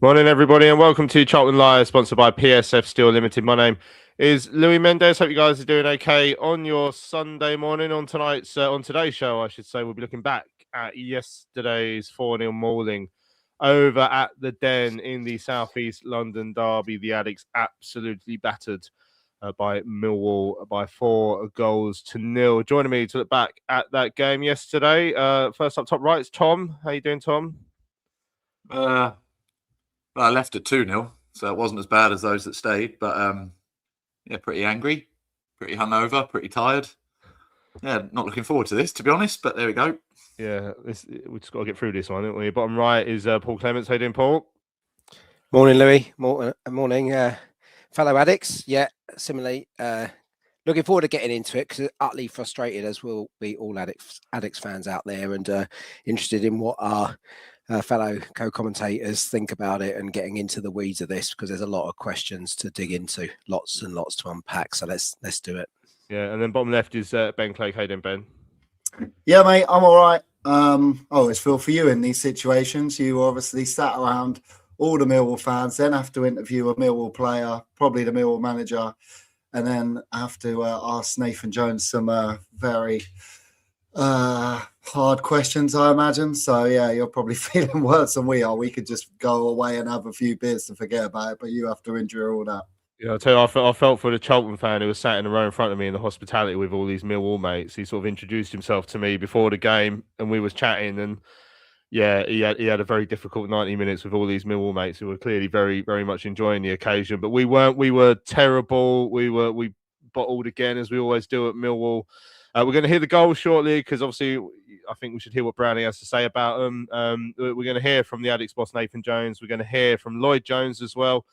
Morning, everybody, and welcome to Charlton Live, sponsored by PSF Steel Limited. My name is Louis Mendes. Hope you guys are doing okay on your Sunday morning. On today's show, I should say, we'll be looking back at yesterday's 4-0 mauling over at the Den in the Southeast London derby. The Addicts absolutely battered by Millwall by 4-0. Joining me to look back at that game yesterday. First up top right is Tom. How you doing, Tom? I left at 2-0, so it wasn't as bad as those that stayed. But pretty angry, pretty hungover, pretty tired. Yeah, not looking forward to this, to be honest. But there we go. Yeah, we just got to get through this one, don't we? Bottom right is Paul Clements. How you doing, Paul? Morning, Louis. Morning, fellow addicts. Yeah, similarly, looking forward to getting into it because utterly frustrated, as will be all addicts fans out there, and interested in what our fellow co-commentators think about it and getting into the weeds of this, because there's a lot of questions to dig into, lots and lots to unpack. So let's do it. Yeah, and then bottom left is Ben Clegg. How you doing, Ben? Yeah, mate, I'm all right. I always feel for you in these situations. You obviously sat around all the Millwall fans, then have to interview a Millwall player, probably the Millwall manager, and then have to ask Nathan Jones some very hard questions, I imagine. So yeah, you're probably feeling worse than we are. We could just go away and have a few beers to forget about it, but you have to endure all that. Yeah, I'll tell you, I felt for the Charlton fan who was sat in the row in front of me in the hospitality with all these Millwall mates. He sort of introduced himself to me before the game, and we was chatting, and yeah, he had a very difficult 90 minutes with all these Millwall mates who were clearly very, very much enjoying the occasion. But we weren't. We were terrible. We bottled again, as we always do at Millwall. We're going to hear the goals shortly, because obviously I think we should hear what Brownie has to say about them. We're going to hear from the Addicts boss, Nathan Jones. We're going to hear from Lloyd Jones as well.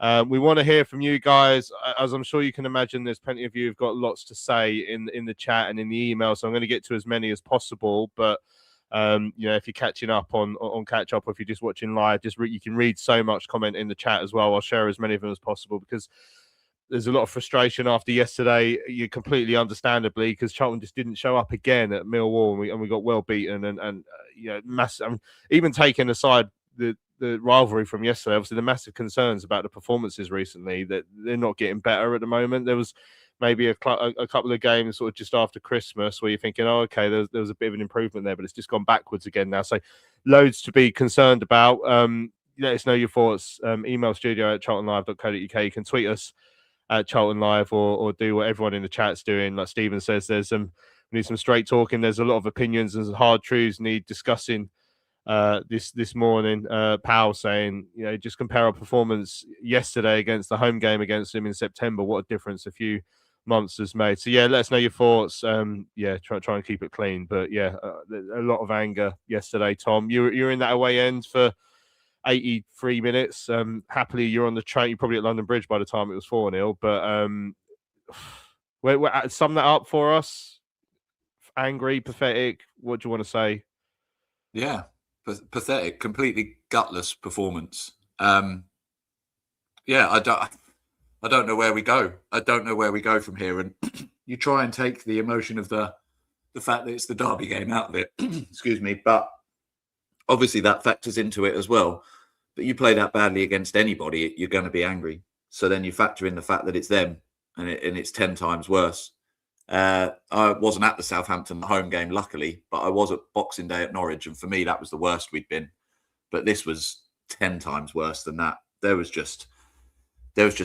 We want to hear from you guys. As I'm sure you can imagine, there's plenty of you who've got lots to say in the chat and in the email, so I'm going to get to as many as possible. But if you're catching up on catch up, or if you're just watching live, you can read so much comment in the chat as well. I'll share as many of them as possible, because there's a lot of frustration after yesterday. You completely understandably, because Charlton just didn't show up again at Millwall, and we got well beaten, and massive. I mean, even taking aside the rivalry from yesterday, obviously the massive concerns about the performances recently, that they're not getting better at the moment. There was maybe a couple of games sort of just after Christmas where you're thinking, oh, okay, there was a bit of an improvement there, but it's just gone backwards again now. So loads to be concerned about. Let us know your thoughts. Email studio@charltonlive.co.uk. You can tweet us at Charlton Live, or do what everyone in the chat's doing. Like Stephen says, we need some straight talking. There's a lot of opinions and hard truths need discussing this morning. Powell saying, just compare our performance yesterday against the home game against him in September. What a difference a few months has made. So yeah, let us know your thoughts. Try and keep it clean. But yeah, a lot of anger yesterday. Tom, you're in that away end for 83 minutes. Happily, you're on the train. You're probably at London Bridge by the time it was 4-0. But sum that up for us. Angry, pathetic. What do you want to say? Yeah, pathetic, completely gutless performance. I don't know where we go. I don't know where we go from here. And you try and take the emotion of the fact that it's the derby game out of it. Excuse me, but obviously that factors into it as well. But you play that badly against anybody, you're going to be angry. So then you factor in the fact that it's them, and it's 10 times worse. I wasn't at the Southampton home game, luckily, but I was at Boxing Day at Norwich, and for me, that was the worst we'd been. But this was 10 times worse than that. There was just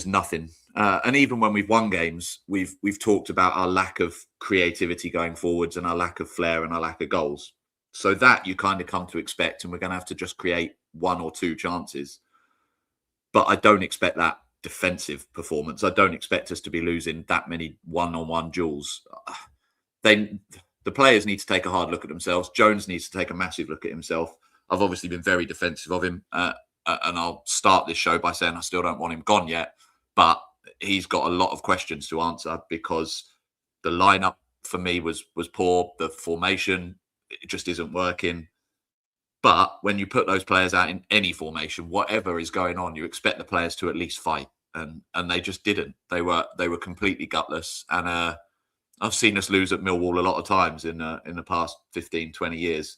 nothing. And even when we've won games, we've talked about our lack of creativity going forwards, and our lack of flair, and our lack of goals. So that you kind of come to expect, and we're going to have to just create one or two chances. But I don't expect that defensive performance. I don't expect us to be losing that many one-on-one duels. The players need to take a hard look at themselves. Jones needs to take a massive look at himself. I've obviously been very defensive of him, and I'll start this show by saying I still don't want him gone yet, but he's got a lot of questions to answer, because the lineup for me was poor. The formation, it just isn't working. But when you put those players out in any formation, whatever is going on, you expect the players to at least fight, and they just didn't. They were completely gutless, and I've seen us lose at Millwall a lot of times in the past 15, 20 years.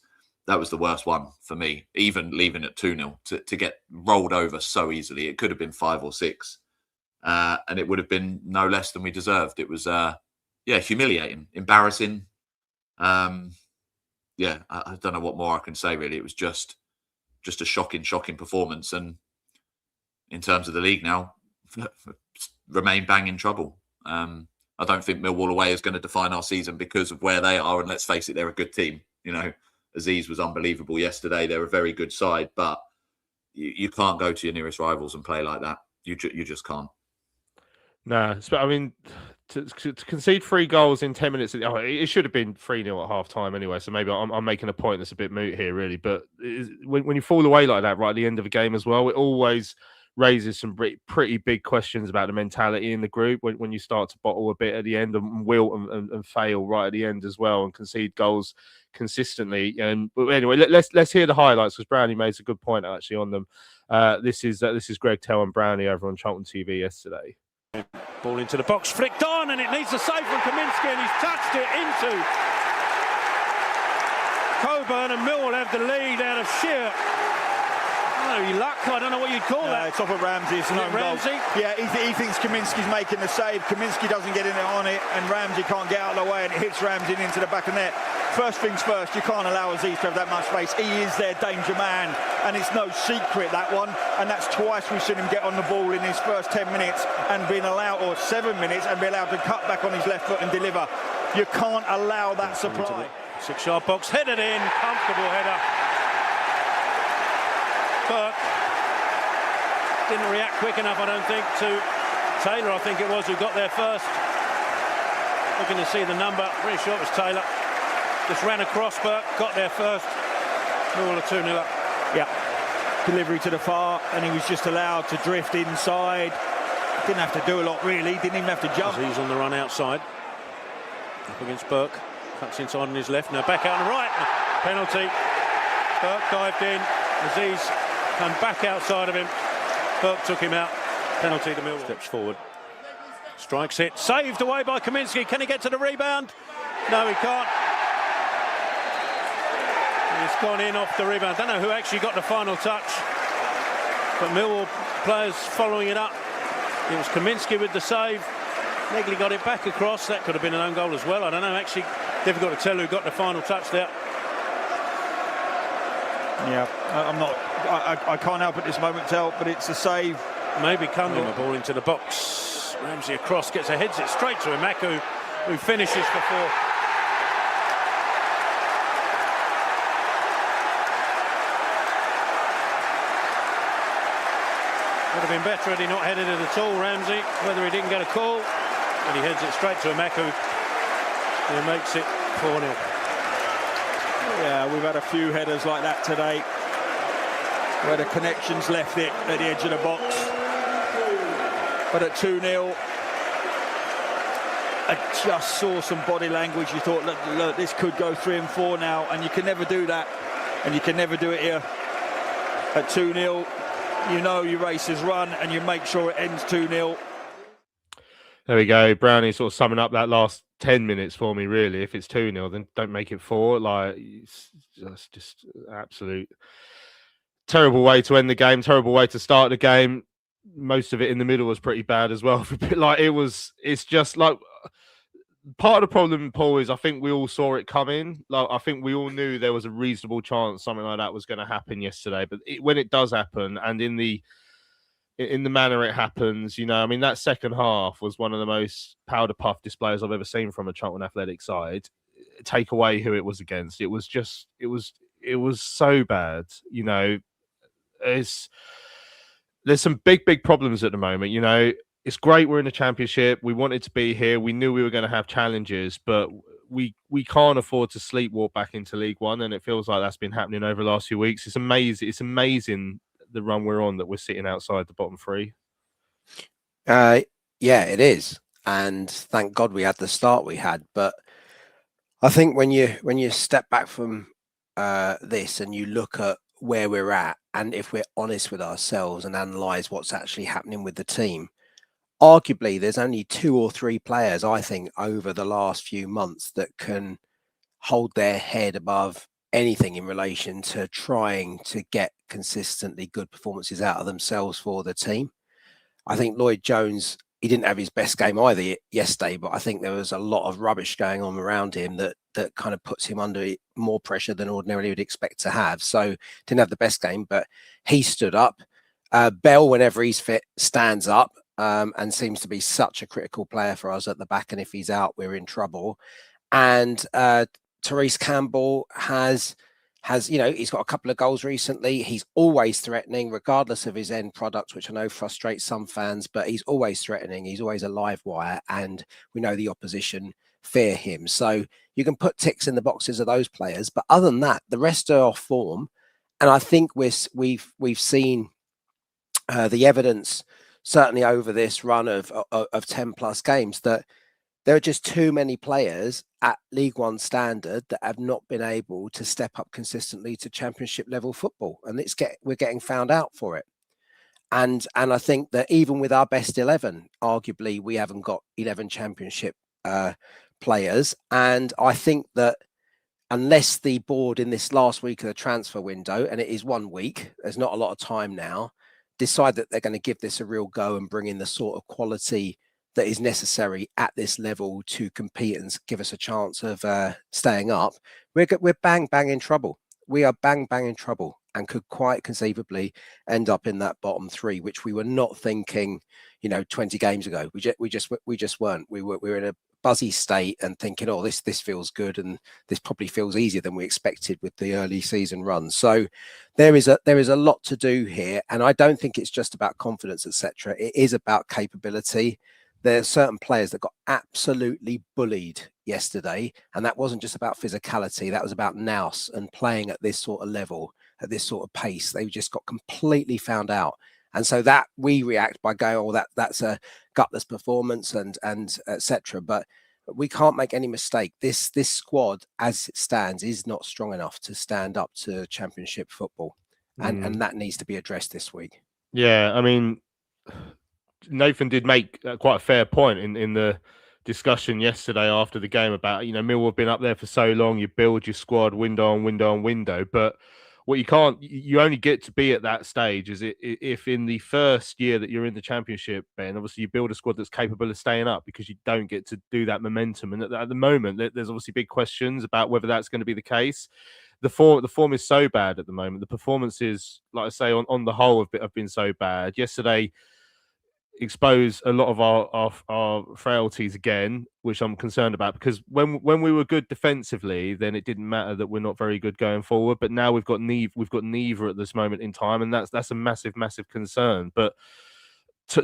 the worst one for me. Even leaving at 2-0 to get rolled over so easily, it could have been 5 or 6, and it would have been no less than we deserved. It was humiliating, embarrassing. I don't know what more I can say really. It was just a shocking performance, and in terms of the league now, remain bang in trouble. I don't think Millwall away is going to define our season because of where they are. And let's face it, they're a good team. You know, Aziz was unbelievable yesterday. They're a very good side, but you can't go to your nearest rivals and play like that. You just can't. No, I mean, to concede 3 goals in 10 minutes, it should have been 3-0 at half time anyway. So maybe I'm making a point that's a bit moot here, really. But when you fall away like that right at the end of a game as well, it always raises some pretty big questions about the mentality in the group when you start to bottle a bit at the end and wilt and fail right at the end as well and concede goals consistently. But anyway, let's hear the highlights because Brownie made a good point actually on them. This is Greg Tell and Brownie over on Charlton TV yesterday. Ball into the box, flicked on, and it needs a save from Kaminski, and he's touched it into Coburn, and Millwall have the lead out of sheer luck. I don't know what you'd call that. It's off of Ramsey. It's not Ramsey. Yeah, he thinks Kaminski's making the save. Kaminski doesn't get in on it, and Ramsey can't get out of the way, and it hits Ramsey into the back of the net. First things first, you can't allow Aziz to have that much space. He is their danger man, and it's no secret, that one. And that's twice we've seen him get on the ball in his first 10 minutes and been allowed, or 7 minutes, and be allowed to cut back on his left foot and deliver. You can't allow that supply. 6-yard box, headed in, comfortable header. But didn't react quick enough, I don't think, to Taylor, I think it was, who got there first. Looking to see the number, pretty sure it was Taylor. Just ran across, but got there first. Millwall are 2-0 up. Yeah, delivery to the far, and he was just allowed to drift inside. Didn't have to do a lot, really. Didn't even have to jump. He's on the run outside. Up against Burke. Cuts inside on his left. Now back out on the right. Penalty. Burke dived in. Aziz came back outside of him. Burke took him out. Penalty to Millwall. Steps forward. Strikes it. Saved away by Kaminski. Can he get to the rebound? No, he can't. He's gone in off the rebound. Don't know who actually got the final touch, but Millwall players following it up. It was Kaminski with the save. Negley got it back across. That could have been an own goal as well. I don't know. Actually, difficult to tell who got the final touch there. Yeah, I can't help at this moment tell, but it's a save. Maybe Cundle. The ball into the box. Ramsey across, heads it straight to Imaku, who finishes for 4. Would have been better had he not headed it at all, Ramsey, whether he didn't get a call. And he heads it straight to Imaku. And he makes it 4-0. Yeah, we've had a few headers like that today, where the connections left it at the edge of the box. But at 2-0, I just saw some body language. You thought, look, this could go 3 and 4 now, and you can never do that. And you can never do it here. At 2-0, you know your race is run, and you make sure it ends 2-0. There we go. Brownie sort of summing up that last 10 minutes for me, really. If it's 2-0, then don't make it 4. Like, it's just absolute terrible way to end the game, terrible way to start the game. Most of it in the middle was pretty bad as well. Like, it's just like part of the problem, Paul, is I think we all saw it coming. Like, I think we all knew there was a reasonable chance something like that was going to happen yesterday. But when it does happen, and in the manner it happens, you know, I mean, that second half was one of the most powder puff displays I've ever seen from a Charlton Athletic side. Take away who it was against. It was so bad. You know, there's some big problems at the moment. You know, it's great we're in the Championship. We wanted to be here. We knew we were going to have challenges, but we can't afford to sleepwalk back into League One, and it feels like that's been happening over the last few weeks. It's amazing. It's amazing the run we're on that we're sitting outside the bottom 3. Yeah, it is, and thank God we had the start we had. But I think when you step back from this and you look at where we're at, and if we're honest with ourselves and analyse what's actually happening with the team, arguably there's only 2 or 3 players, I think, over the last few months that can hold their head above anything in relation to trying to get consistently good performances out of themselves for the team. I think Lloyd Jones, he didn't have his best game either yesterday, but I think there was a lot of rubbish going on around him that kind of puts him under more pressure than ordinarily would expect to have. So didn't have the best game, but he stood up. Bell, whenever he's fit, stands up and seems to be such a critical player for us at the back. And if he's out, we're in trouble. And Therese Campbell has, he's got a couple of goals recently. He's always threatening, regardless of his end product, which I know frustrates some fans, but he's always threatening. He's always a live wire, and we know the opposition fear him. So you can put ticks in the boxes of those players, but other than that, the rest are off form. And I think we've seen the evidence, certainly over this run of 10 plus games, that there are just too many players at League One standard that have not been able to step up consistently to Championship level football, and we're getting found out for it. And I think that even with our best 11, arguably we haven't got 11 Championship players. And I think that unless the board in this last week of the transfer window, and it is 1 week, there's not a lot of time now, decide that they're going to give this a real go and bring in the sort of quality that is necessary at this level to compete and give us a chance of staying up, we're bang in trouble. We are bang in trouble, and could quite conceivably end up in that bottom three, which we were not thinking, 20 games ago. We just weren't. We were in a buzzy state and thinking, oh, this feels good, and this probably feels easier than we expected with the early season run. So there is a lot to do here, and I don't think it's just about confidence, etc. It is about capability. There are certain players that got absolutely bullied yesterday, and that wasn't just about physicality. That was about nous and playing at this sort of level, at this sort of pace. They just got completely found out. And so that we react by going, oh, that's a gutless performance and etc. But we can't make any mistake. This squad, as it stands, is not strong enough to stand up to Championship football, and that needs to be addressed this week. Yeah, I mean, Nathan did make quite a fair point in the discussion yesterday after the game about, Millwall have been up there for so long, you build your squad window on window, but what you only get to be at that stage is if in the first year that you're in the Championship, Ben, obviously you build a squad that's capable of staying up, because you don't get to do that momentum. And at the moment, there's obviously big questions about whether that's going to be the case. The form is so bad at the moment. The performances, like I say, on the whole have been so bad. Yesterday expose a lot of our frailties again, which I'm concerned about, because when we were good defensively, then it didn't matter that we're not very good going forward. But now we've got neither at this moment in time, and that's a massive the But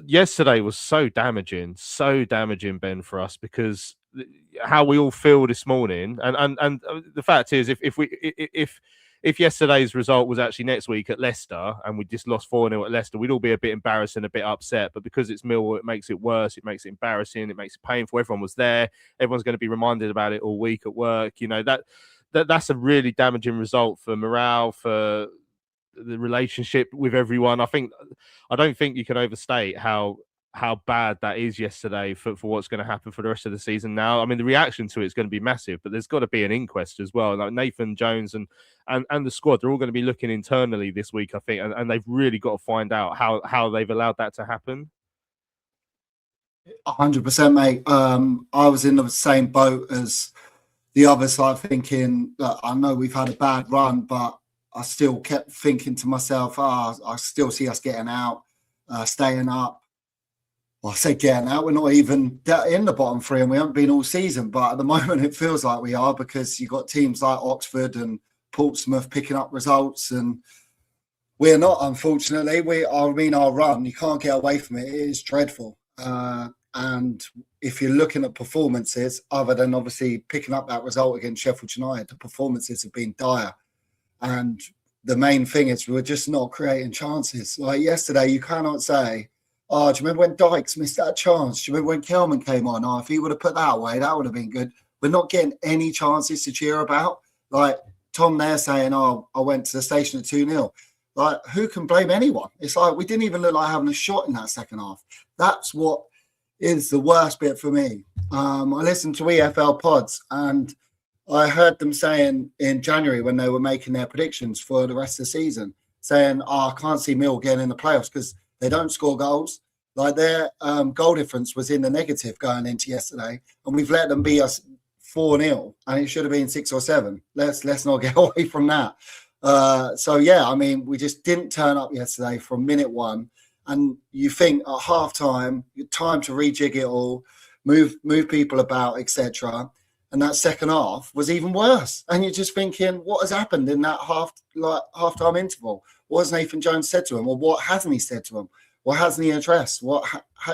yesterday was so damaging, Ben, for us, because how we all feel this morning, and the fact is, if yesterday's result was actually next week at Leicester and we just lost 4-0 at Leicester, we'd all be a bit embarrassed and a bit upset. But because it's Millwall, it makes it worse. It makes it embarrassing. It makes it painful. Everyone was there. Everyone's going to be reminded about it all week at work. That's a really damaging result for morale, for the relationship with everyone. I don't think you can overstate how bad that is yesterday for what's going to happen for the rest of the season now. I mean, the reaction to it is going to be massive, but there's got to be an inquest as well. Like Nathan Jones and the squad, they're all going to be looking internally this week, I think, and they've really got to find out how they've allowed that to happen. 100%, mate. I was in the same boat as the other side, thinking that I know we've had a bad run, but I still kept thinking to myself, I still see us getting out, staying up. Well, I say getting out, we're not even in the bottom three, and we haven't been all season. But at the moment, it feels like we are, because you've got teams like Oxford and Portsmouth picking up results, and we're not, unfortunately. Our run, you can't get away from it. It is dreadful. And if you're looking at performances, other than obviously picking up that result against Sheffield United, the performances have been dire. And the main thing is we're just not creating chances. Like yesterday, you cannot say, oh, do you remember when Dykes missed that chance? Do you remember when Kelman came on? Oh, if he would have put that away, that would have been good. We're not getting any chances to cheer about. Like Tom there saying, oh, I went to the station at 2-0. Like, who can blame anyone? It's like we didn't even look like having a shot in that second half. That's what is the worst bit for me. I listen to EFL pods, and I heard them saying in January when they were making their predictions for the rest of the season, saying, "Oh, I can't see Mill getting in the playoffs because they don't score goals." Like their goal difference was in the negative going into yesterday, and we've let them beat us 4-0, and it should have been 6 or 7. Let's not get away from that. So yeah, I mean, we just didn't turn up yesterday from minute one, and you think at half time, time to rejig it all, move people about, etc. And that second half was even worse. And you're just thinking, what has happened in that half-time interval? What has Nathan Jones said to him, or what hasn't he said to him? What hasn't he addressed? What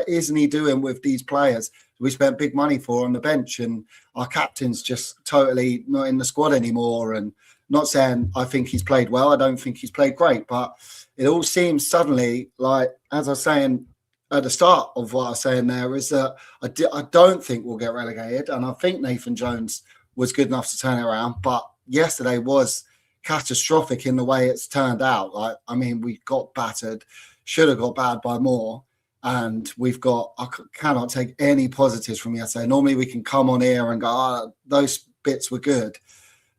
isn't he doing with these players we spent big money for on the bench? And our captain's just totally not in the squad anymore. And not saying I think he's played well. I don't think he's played great. But it all seems suddenly like, as I was saying at the start of what I was saying there, is that I don't think we'll get relegated. And I think Nathan Jones was good enough to turn it around. But yesterday was catastrophic in the way it's turned out. Like, I mean, we got battered. Should have got bad by more, and I cannot take any positives from yesterday. Normally we can come on here and go, "Oh, those bits were good."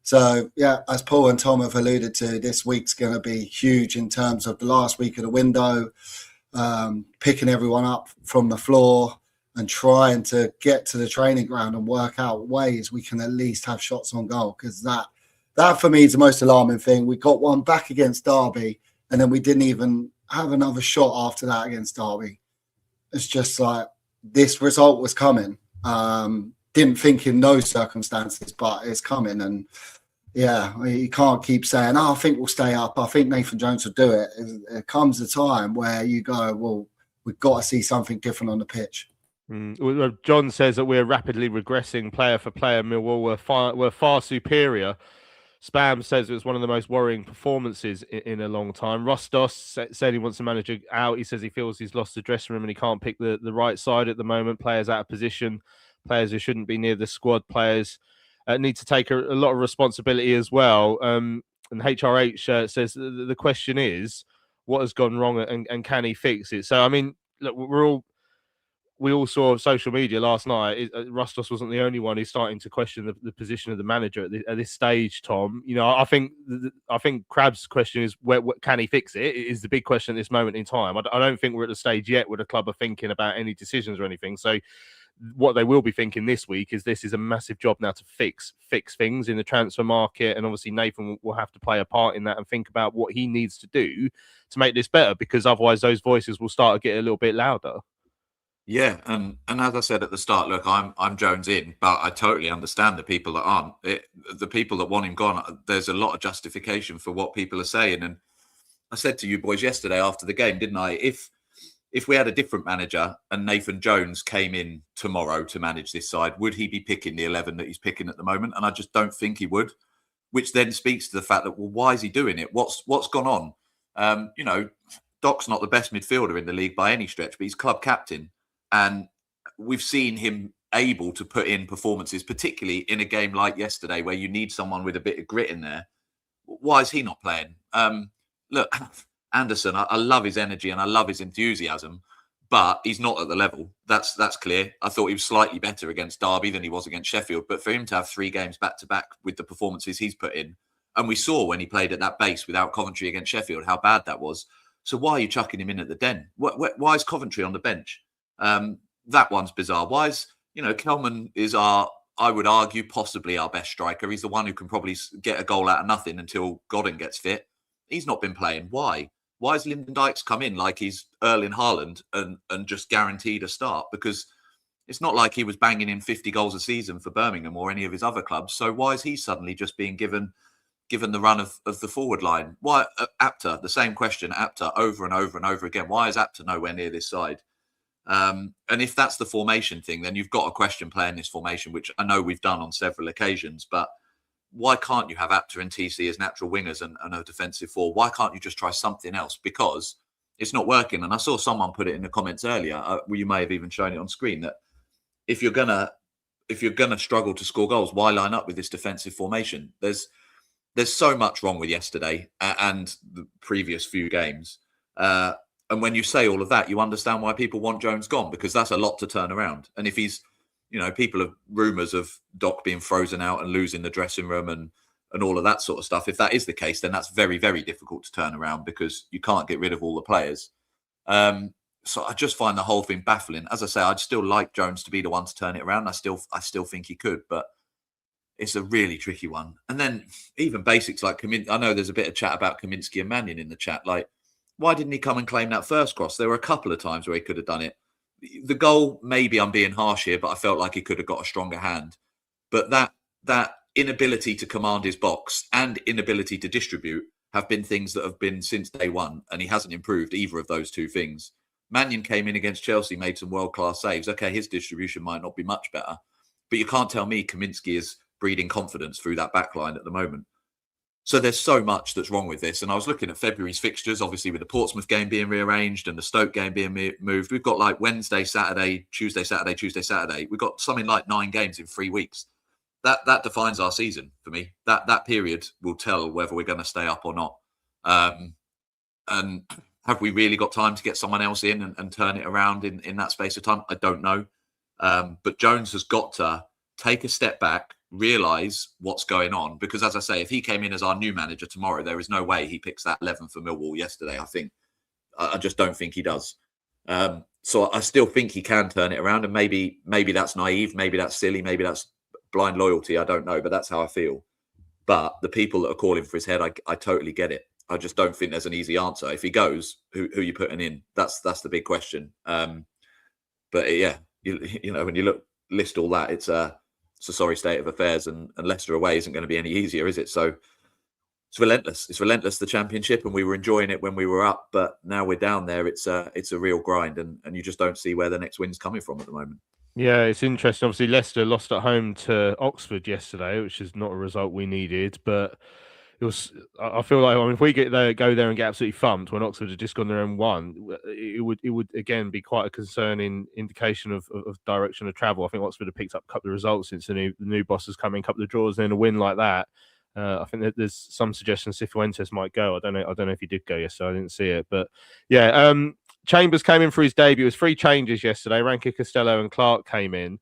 So yeah, as Paul and Tom have alluded to, this week's going to be huge in terms of the last week of the window, picking everyone up from the floor and trying to get to the training ground and work out ways we can at least have shots on goal, because that for me is the most alarming thing. We got one back against Derby, and then we didn't even have another shot after that against Derby. It's just like, this result was coming. Didn't think in those circumstances, but it's coming. And yeah, you can't keep saying, "Oh, I think we'll stay up. I think Nathan Jones will do it." It comes a time where you go, "Well, we've got to see something different on the pitch." John says that we're rapidly regressing player for player. Millwall were far superior. Spam says it was one of the most worrying performances in a long time. Rostos said he wants the manager out. He says he feels he's lost the dressing room and he can't pick the right side at the moment. Players out of position, players who shouldn't be near the squad, players need to take a lot of responsibility as well. And HRH says the question is, what has gone wrong and can he fix it? So, I mean, look, we all saw social media last night. Rostos wasn't the only one who's starting to question the position of the manager at this stage, Tom. You know, I think Crab's question is, where can he fix it? It is the big question at this moment in time. I don't think we're at the stage yet where the club are thinking about any decisions or anything. So what they will be thinking this week is this is a massive job now to fix things in the transfer market. And obviously Nathan will have to play a part in that and think about what he needs to do to make this better, because otherwise those voices will start to get a little bit louder. Yeah, and as I said at the start, look, I'm Jones in, but I totally understand the people that aren't. The people that want him gone, there's a lot of justification for what people are saying. And I said to you boys yesterday after the game, didn't I? If we had a different manager and Nathan Jones came in tomorrow to manage this side, would he be picking the 11 that he's picking at the moment? And I just don't think he would, which then speaks to the fact that, well, why is he doing it? What's gone on? You know, Doc's not the best midfielder in the league by any stretch, but he's club captain. And we've seen him able to put in performances, particularly in a game like yesterday, where you need someone with a bit of grit in there. Why is he not playing? Look, Anderson, I love his energy and I love his enthusiasm, but he's not at the level. That's clear. I thought he was slightly better against Derby than he was against Sheffield. But for him to have 3 games back-to-back with the performances he's put in, and we saw when he played at that base without Coventry against Sheffield how bad that was. So why are you chucking him in at the Den? Why is Coventry on the bench? That one's bizarre. Why is, Kelman is I would argue, possibly our best striker. He's the one who can probably get a goal out of nothing until Godden gets fit. He's not been playing. Why? Why has Lyndon Dykes come in like he's Erling Haaland and just guaranteed a start? Because it's not like he was banging in 50 goals a season for Birmingham or any of his other clubs. So why is he suddenly just being given the run of the forward line? Why Apter? The same question, Apter, over and over and over again. Why is Apter nowhere near this side? And if that's the formation thing, then you've got a question playing this formation, which I know we've done on several occasions. But why can't you have Apter and TC as natural wingers and a defensive forward? Why can't you just try something else? Because it's not working. And I saw someone put it in the comments earlier. You may have even shown it on screen, that if you're gonna struggle to score goals, why line up with this defensive formation? There's so much wrong with yesterday and the previous few games. And when you say all of that, you understand why people want Jones gone, because that's a lot to turn around. And if he's people have rumours of Doc being frozen out and losing the dressing room and all of that sort of stuff. If that is the case, then that's very, very difficult to turn around because you can't get rid of all the players. So I just find the whole thing baffling. As I say, I'd still like Jones to be the one to turn it around. I still think he could, but it's a really tricky one. And then even basics like I know there's a bit of chat about Kaminsky and Mannion in the chat. Like, why didn't he come and claim that first cross? There were a couple of times where he could have done it. The goal, maybe I'm being harsh here, but I felt like he could have got a stronger hand. But that inability to command his box and inability to distribute have been things that have been since day one, and he hasn't improved either of those two things. Mannion came in against Chelsea, made some world-class saves. Okay, his distribution might not be much better, but you can't tell me Kaminsky is breeding confidence through that back line at the moment. So there's so much that's wrong with this. And I was looking at February's fixtures, obviously with the Portsmouth game being rearranged and the Stoke game being moved. We've got like Wednesday, Saturday, Tuesday, Saturday, Tuesday, Saturday. We've got something like 9 games in 3 weeks. That defines our season for me. That period will tell whether we're going to stay up or not. And have we really got time to get someone else in and turn it around in that space of time? I don't know. But Jones has got to take a step back, realise what's going on. Because as I say, if he came in as our new manager tomorrow, there is no way he picks that 11 for Millwall yesterday, I think. I just don't think he does. So I still think he can turn it around. And maybe that's naive, maybe that's silly, maybe that's blind loyalty. I don't know, but that's how I feel. But the people that are calling for his head, I totally get it. I just don't think there's an easy answer. If he goes, who are you putting in? That's the big question. But yeah, you know, when you list all that, it's a sorry state of affairs, and Leicester away isn't going to be any easier, is it? So it's relentless. It's relentless, the Championship, and we were enjoying it when we were up, but now we're down there. It's a real grind, and you just don't see where the next win's coming from at the moment. Yeah, it's interesting. Obviously, Leicester lost at home to Oxford yesterday, which is not a result we needed. But it was. I feel like if we go there and get absolutely thumped when Oxford had just gone there and won, it would again be quite a concerning indication of direction of travel. I think Oxford have picked up a couple of results since the new boss has come in, a couple of draws, and then a win like that. I think that there's some suggestion Cifuentes might go. I don't know if he did go yesterday. I didn't see it, but yeah. Chambers came in for his debut. It was 3 changes yesterday. Rankin, Costello and Clark came in.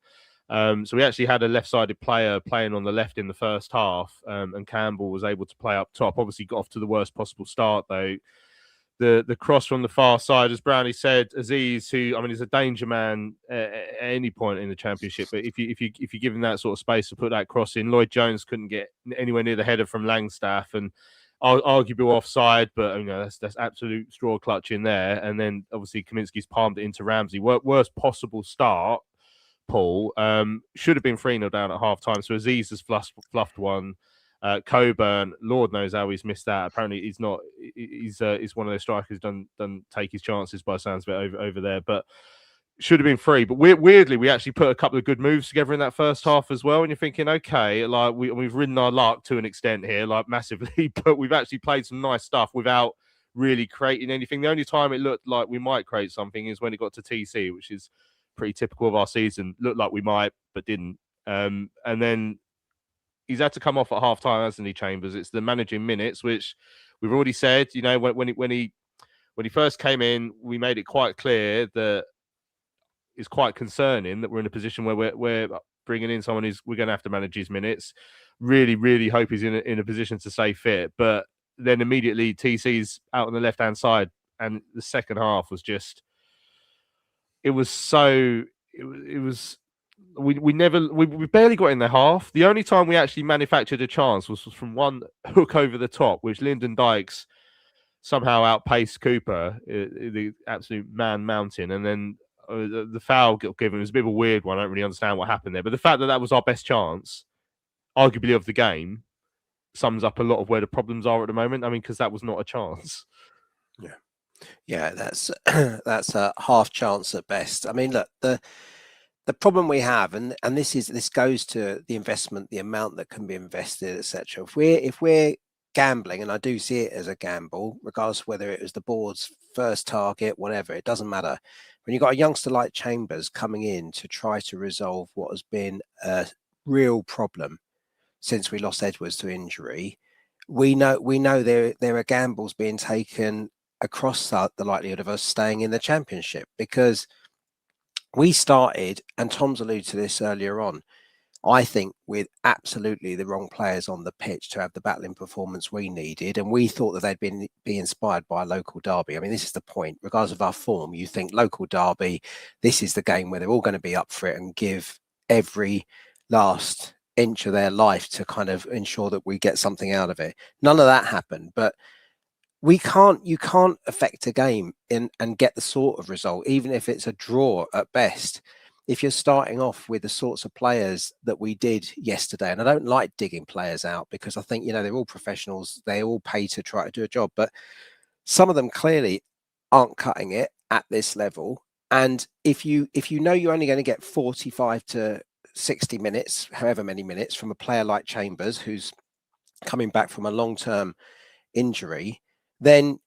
So we actually had a left-sided player playing on the left in the first half, and Campbell was able to play up top. Obviously got off to the worst possible start, though. The cross from the far side, as Brownie said, Aziz, who, I mean, is a danger man at any point in the Championship, but if you give him that sort of space to put that cross in, Lloyd Jones couldn't get anywhere near the header from Langstaff, and arguable offside, but you know that's absolute straw clutch in there. And then obviously Kaminsky's palmed it into Ramsey. Worst possible start, Paul. Should have been 3-0 down at half time. So Aziz has fluffed one. Coburn, Lord knows how he's missed that. Apparently he's not. He's one of those strikers who doesn't take his chances by the sounds of it over there, but. Should have been 3, but weirdly, we actually put a couple of good moves together in that first half as well. And you're thinking, okay, like we've ridden our luck to an extent here, like massively, but we've actually played some nice stuff without really creating anything. The only time it looked like we might create something is when it got to TC, which is pretty typical of our season. Looked like we might, but didn't. And then he's had to come off at half time, hasn't he, Chambers? It's the managing minutes, which we've already said. You know, when he first came in, we made it quite clear that. Is quite concerning that we're in a position where we're bringing in someone who's we're going to have to manage his minutes. Really, really hope he's in a position to stay fit. But then immediately TC's out on the left hand side, and the second half was just. It was we barely got in the half. The only time we actually manufactured a chance was from one hook over the top, which Lyndon Dykes somehow outpaced Cooper, the absolute man mountain, and then. The foul given was a bit of a weird one. I don't really understand what happened there. But the fact that was our best chance, arguably of the game, sums up a lot of where the problems are at the moment. I mean, because that was not a chance. Yeah, that's that's a half chance at best. I mean, look, the problem we have, and this goes to the investment, the amount that can be invested, etc. If we're gambling, and I do see it as a gamble, regardless of whether it was the board's first target, whatever, it doesn't matter. When you've got a youngster like Chambers coming in to try to resolve what has been a real problem since we lost Edwards to injury, we know there are gambles being taken across the likelihood of us staying in the Championship, because we started, and Tom's alluded to this earlier on, I think with absolutely the wrong players on the pitch to have the battling performance we needed. And we thought that they'd be inspired by a local derby. I mean, this is the point. Regardless of our form, you think local derby, this is the game where they're all going to be up for it and give every last inch of their life to kind of ensure that we get something out of it. None of that happened. But you can't affect a game and get the sort of result, even if it's a draw at best, if you're starting off with the sorts of players that we did yesterday. And I don't like digging players out because I think, they're all professionals. They all pay to try to do a job, but some of them clearly aren't cutting it at this level. And if you know you're only going to get 45 to 60 minutes, however many minutes, from a player like Chambers, who's coming back from a long-term injury, then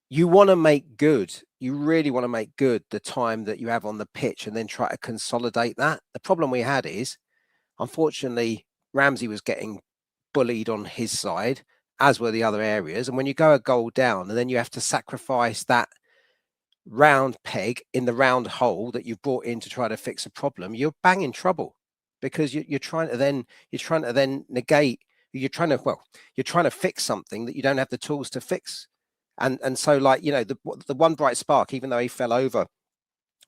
you want to make good. You really want to make good the time that you have on the pitch and then try to consolidate that. The problem we had is, unfortunately, Ramsey was getting bullied on his side, as were the other areas. And when you go a goal down and then you have to sacrifice that round peg in the round hole that you've brought in to try to fix a problem, you're bang in trouble, because you're trying to then negate. You're trying to fix something that you don't have the tools to fix. And so, like, the one bright spark, even though he fell over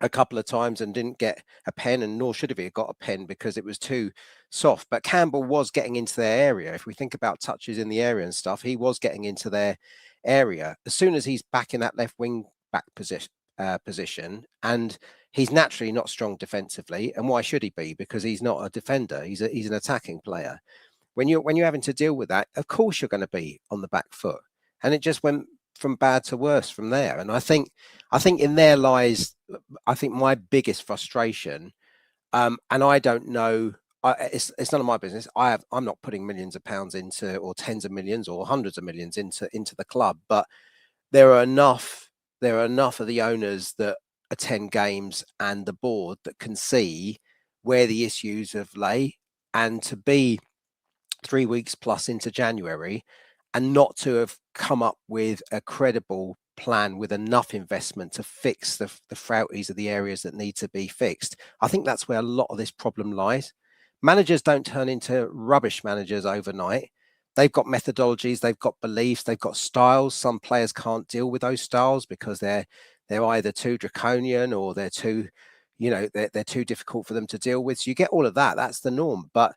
a couple of times and didn't get a pen, and nor should have he got a pen because it was too soft. But Campbell was getting into their area. If we think about touches in the area and stuff, he was getting into their area. As soon as he's back in that left wing back position, and he's naturally not strong defensively. And why should he be? Because he's not a defender. He's an attacking player. When you're having to deal with that, of course you're going to be on the back foot. And it just went from bad to worse from there. And I think in there lies, I think, my biggest frustration. And I don't know, it's none of my business. I'm not putting millions of pounds into, or tens of millions or hundreds of millions into the club, but there are enough of the owners that attend games and the board that can see where the issues have lay, and to be 3 weeks plus into January and not to have come up with a credible plan with enough investment to fix the frailties of the areas that need to be fixed. I think that's where a lot of this problem lies. Managers don't turn into rubbish managers overnight. They've got methodologies, they've got beliefs, they've got styles. Some players can't deal with those styles because they're either too draconian or they're too, they're too difficult for them to deal with. So you get all of that. That's the norm. But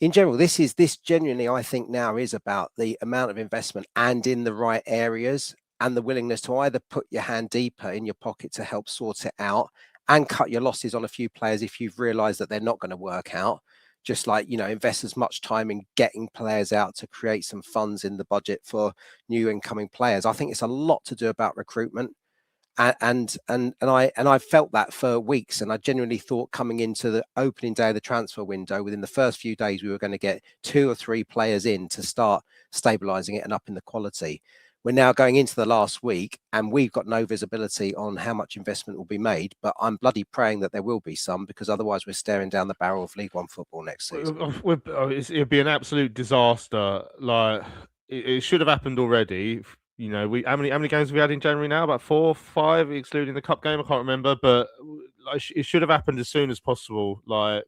in general, this genuinely, I think, now is about the amount of investment and in the right areas, and the willingness to either put your hand deeper in your pocket to help sort it out and cut your losses on a few players if you've realized that they're not going to work out. Just like, invest as much time in getting players out to create some funds in the budget for new incoming players. I think it's a lot to do about recruitment. And I felt that for weeks, and I genuinely thought coming into the opening day of the transfer window, within the first few days, we were going to get 2 or 3 players in to start stabilizing it and upping the quality. We're now going into the last week, and we've got no visibility on how much investment will be made. But I'm bloody praying that there will be some, because otherwise we're staring down the barrel of League One football next season. It'd be an absolute disaster. Like, it should have happened already. How many games have we had in January now? About 4 or 5, excluding the cup game. I can't remember, but it should have happened as soon as possible. The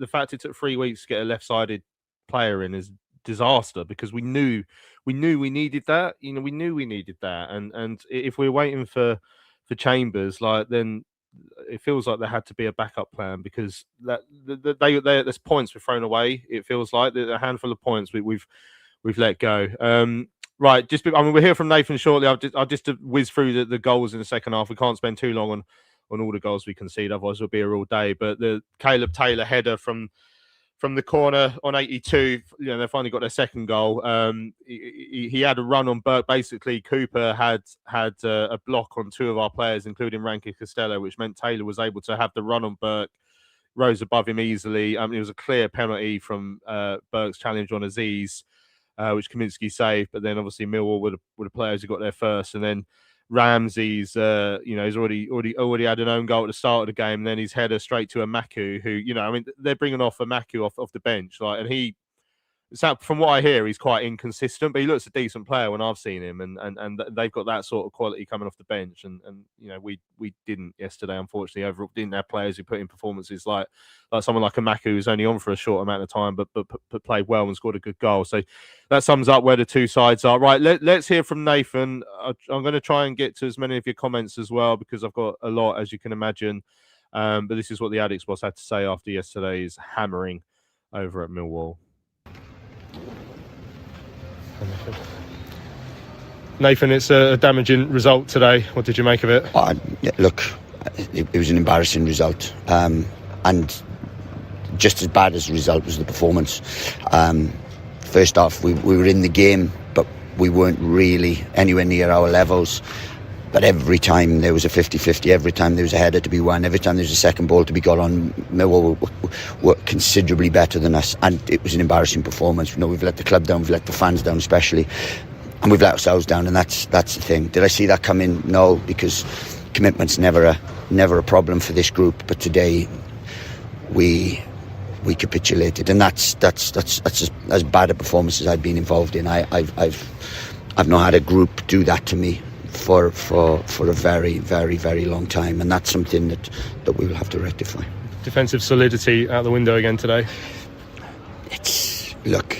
fact it took 3 weeks to get a left-sided player in is disaster, because we knew we needed that. We knew we needed that, and if we're waiting for Chambers, then it feels like there had to be a backup plan, because there's points we're thrown away. It feels like a handful of points we've let go. Right, we'll hear from Nathan shortly. I'll just whiz through the goals in the second half. We can't spend too long on all the goals we concede, otherwise it'll be here all day. But the Caleb Taylor header from the corner on 82, they finally got their second goal. He had a run on Burke. Basically, Cooper had a block on 2 of our players, including Ranky Costello, which meant Taylor was able to have the run on Burke, rose above him easily. It was a clear penalty from Burke's challenge on Aziz, which Kaminsky saved, but then obviously Millwall were the players who got there first, and then Ramsey's, he's already had an own goal at the start of the game, and then his header straight to Amaku, who, they're bringing off Amaku off the bench, and he from what I hear, he's quite inconsistent, but he looks a decent player when I've seen him, and they've got that sort of quality coming off the bench, and we didn't yesterday, unfortunately. Overall, didn't have players who put in performances like someone like Amaku, who's only on for a short amount of time, but played well and scored a good goal. So that sums up where the two sides are. Right, let's hear from Nathan. I'm going to try and get to as many of your comments as well, because I've got a lot, as you can imagine. But this is what the Addicts boss had to say after yesterday's hammering over at Millwall. Nathan, it's a damaging result today. What did you make of it? Look, it was an embarrassing result, and just as bad as the result was the performance. First off, we were in the game, but we weren't really anywhere near our levels. But every time there was a 50-50, every time there was a header to be won, every time there was a second ball to be got on, Millwall were considerably better than us. And it was an embarrassing performance. We've let the club down, we've let the fans down especially, and we've let ourselves down, and that's the thing. Did I see that coming? No, because commitment's never a problem for this group. But today we capitulated, and that's as bad a performance as I've been involved in. I've not had a group do that to me for a very, very, very long time, and that's something that we will have to rectify. Defensive solidity out the window again today. Look,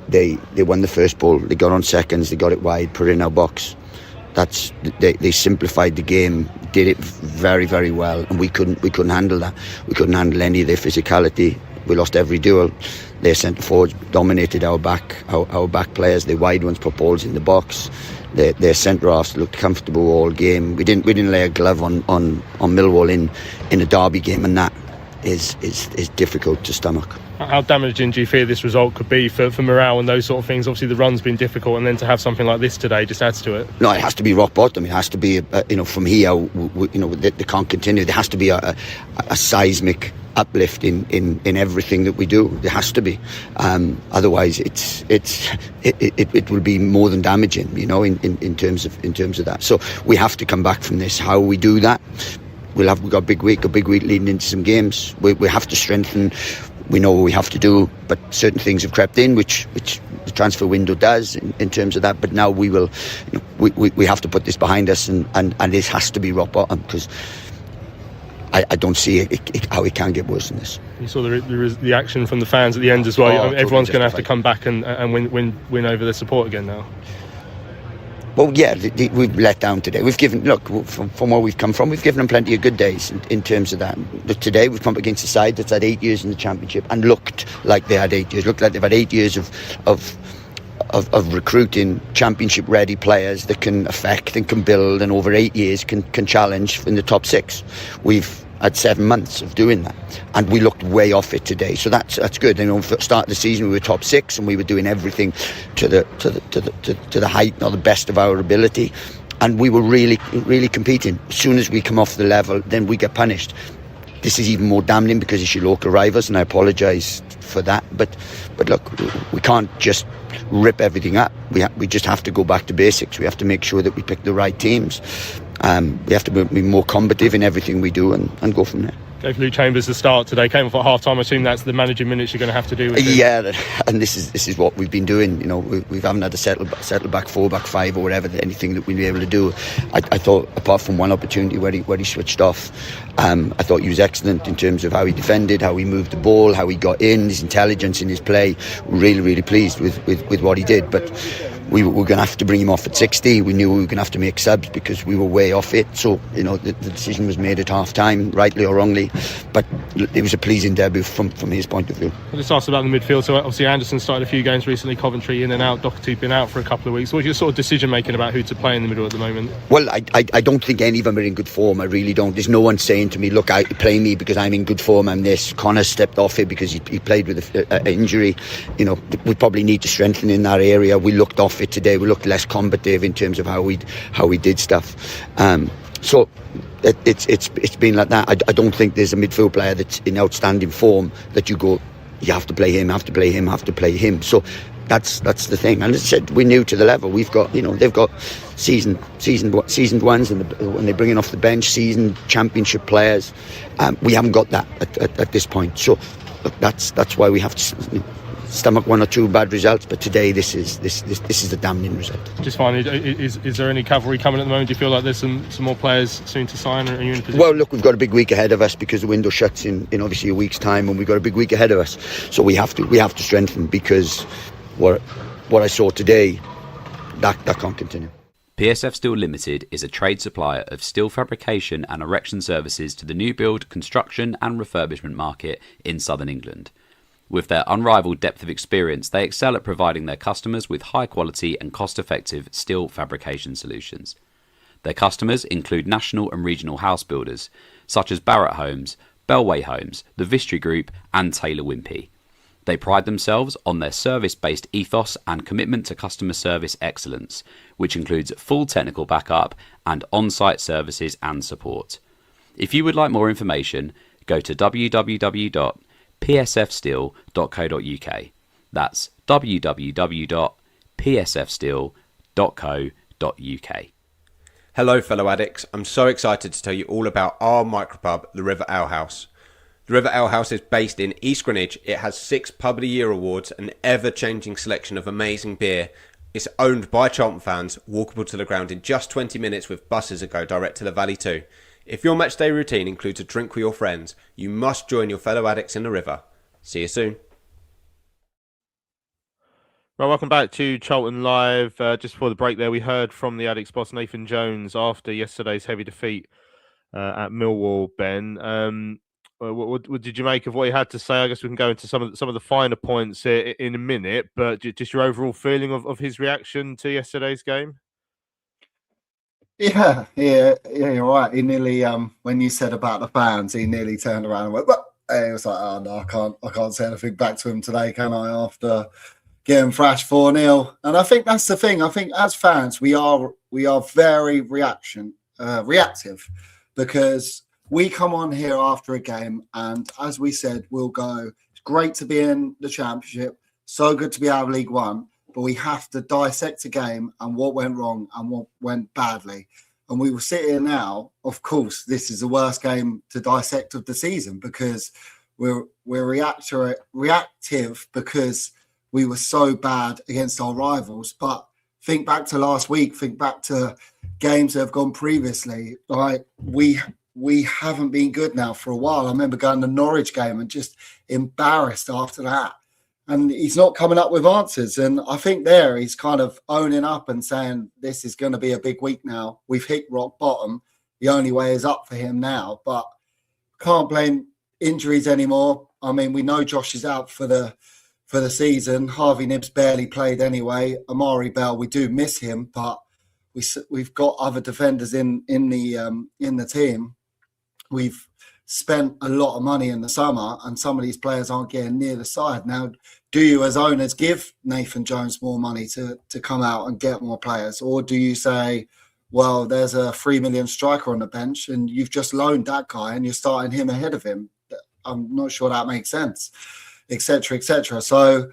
they won the first ball, they got on seconds, they got it wide, put it in our box. They simplified the game, did it very, very well, and we couldn't handle that. We couldn't handle any of their physicality. We lost every duel. Their centre forwards dominated our back players. Their wide ones put balls in the box. Their centre halves looked comfortable all game. We didn't lay a glove on Millwall in a derby game, and that is difficult to stomach. How damaging do you fear this result could be for morale and those sort of things? Obviously the run's been difficult, and then to have something like this today just adds to it. No, it has to be rock bottom. It has to be from here. They can't continue. There has to be a seismic uplift in everything that we do. There has to be. Otherwise, it will be more than damaging. In terms of that. So we have to come back from this. How we do that? We've got a big week leading into some games. We have to strengthen. We know what we have to do, but certain things have crept in, which the transfer window does in terms of that. But now we will, we have to put this behind us, and this has to be rock bottom, because I don't see how it can get worse than this. You saw the reaction from the fans at the end as well. Everyone's going to have to come back and win over their support again now. Well, yeah, we've let down today. We've given, look, from where we've come from, we've given them plenty of good days in terms of that. But today we've come up against a side that's had 8 years in the Championship and looked like they had 8 years. Looked like they've had 8 years of recruiting Championship-ready players that can affect and can build, and over 8 years can challenge in the top six. We've had 7 months of doing that, and we looked way off it today. So that's good. For the start of the season, we were top six, and we were doing everything to the height or the best of our ability, and we were really, really competing. As soon as we come off the level, then we get punished. This is even more damning because it's your local rivals, and I apologise for that. But look, we can't just rip everything up. We just have to go back to basics. We have to make sure that we pick the right teams. We have to be more combative in everything we do and go from there. Gave Luke Chambers the start today, came off at half time. I assume that's the managing minutes you're going to have to do with it. And this is what we've been doing. We haven't had to settle back 4, back 5 or whatever, anything that we've been able to do. I thought, apart from one opportunity where he switched off, I thought he was excellent in terms of how he defended, how he moved the ball, how he got in, his intelligence in his play. Really, really pleased with what he did. But we were going to have to bring him off at 60. We knew we were going to have to make subs because we were way off it. So, the decision was made at half time, rightly or wrongly. But it was a pleasing debut from his point of view. I just asked about the midfield. So obviously Anderson started a few games recently, Coventry in and out, Doherty been out for a couple of weeks. What's your sort of decision making about who to play in the middle at the moment? Well, I don't think any of them are in good form. I really don't. There's no one saying to me, look, play me because I'm in good form. I'm this. Connor stepped off it because he played with an injury. We probably need to strengthen in that area. We looked off it today. We looked less combative in terms of how we did stuff. So it's been like that. I don't think there's a midfield player that's in outstanding form that you go, you have to play him, have to play him, have to play him. So that's the thing. And as I said, we're new to the level. We've got, they've got seasoned ones, and when they're bringing off the bench, seasoned Championship players. We haven't got that at this point. So look, that's why we have to stomach one or two bad results, but today this is the damning result. Just finally, is there any cavalry coming at the moment? Do you feel like there's some more players soon to sign? Are you in a position? Well, look, we've got a big week ahead of us because the window shuts in obviously a week's time, and we've got a big week ahead of us. So we have to strengthen, because what I saw today, that can't continue. PSF Steel Limited is a trade supplier of steel fabrication and erection services to the new build, construction and refurbishment market in southern England. With their unrivaled depth of experience, they excel at providing their customers with high quality and cost-effective steel fabrication solutions. Their customers include national and regional house builders, such as Barratt Homes, Bellway Homes, the Vistry Group and Taylor Wimpey. They pride themselves on their service-based ethos and commitment to customer service excellence, which includes full technical backup and on-site services and support. If you would like more information, go to www.psfsteel.co.uk. That's www.psfsteel.co.uk. Hello fellow addicts, I'm so excited to tell you all about our micropub, the River Ale House. The River Ale House is based in East Greenwich. It has 6 Pub of the Year awards, an ever-changing selection of amazing beer. It's owned by Charlton fans, walkable to the ground in just 20 minutes with buses that go direct to the Valley too. If your matchday routine includes a drink with your friends, you must join your fellow addicts in the River. See you soon. Well, welcome back to Charlton Live. Just before the break there, we heard from the Addicts boss, Nathan Jones, after yesterday's heavy defeat at Millwall, Ben. What did you make of what he had to say? I guess we can go into some of the finer points in a minute, but just your overall feeling of his reaction to yesterday's game. Yeah, you're right. He nearly, when you said about the fans, he nearly turned around and went, "What?" And he was like, "Oh no, I can't say anything back to him today, can I?" After getting thrashed 4-0, and I think that's the thing. I think as fans, we are very reactive, because we come on here after a game, and as we said, we'll go, it's great to be in the Championship, so good to be out of League One, but we have to dissect a game and what went wrong and what went badly. And we will sit here now, of course, this is the worst game to dissect of the season, because we're reactive because we were so bad against our rivals. But think back to last week, think back to games that have gone previously. Like we haven't been good now for a while. I remember going to the Norwich game and just embarrassed after that. And he's not coming up with answers. And I think there he's kind of owning up and saying, this is going to be a big week now. We've hit rock bottom. The only way is up for him now. But can't blame injuries anymore. I mean, we know Josh is out for the season. Harvey Nibbs barely played anyway. Amari Bell, we do miss him, but we've got other defenders in the team. We've spent a lot of money in the summer, and some of these players aren't getting near the side. Now, do you as owners give Nathan Jones more money to come out and get more players? Or do you say, well, there's a 3 million striker on the bench and you've just loaned that guy and you're starting him ahead of him? I'm not sure that makes sense, etc., etc. So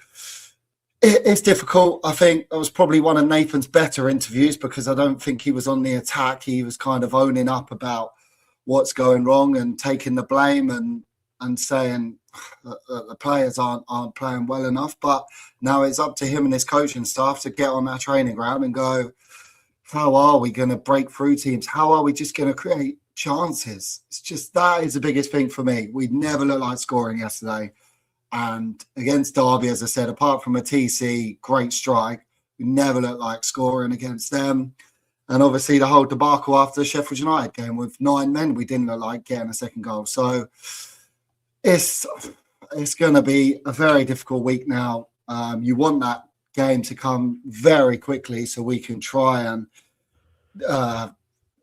it's difficult. I think it was probably one of Nathan's better interviews, because I don't think he was on the attack. He was kind of owning up about what's going wrong and taking the blame and saying that the players aren't playing well enough. But now it's up to him and his coaching staff to get on that training ground and go, how are we going to break through teams? How are we just going to create chances? It's just, that is the biggest thing for me. We never looked like scoring yesterday. And against Derby, as I said, apart from a TC great strike, we never looked like scoring against them. And obviously the whole debacle after the Sheffield United game with 9 men, we didn't look like getting a second goal. So it's going to be a very difficult week now. You want that game to come very quickly so we can try and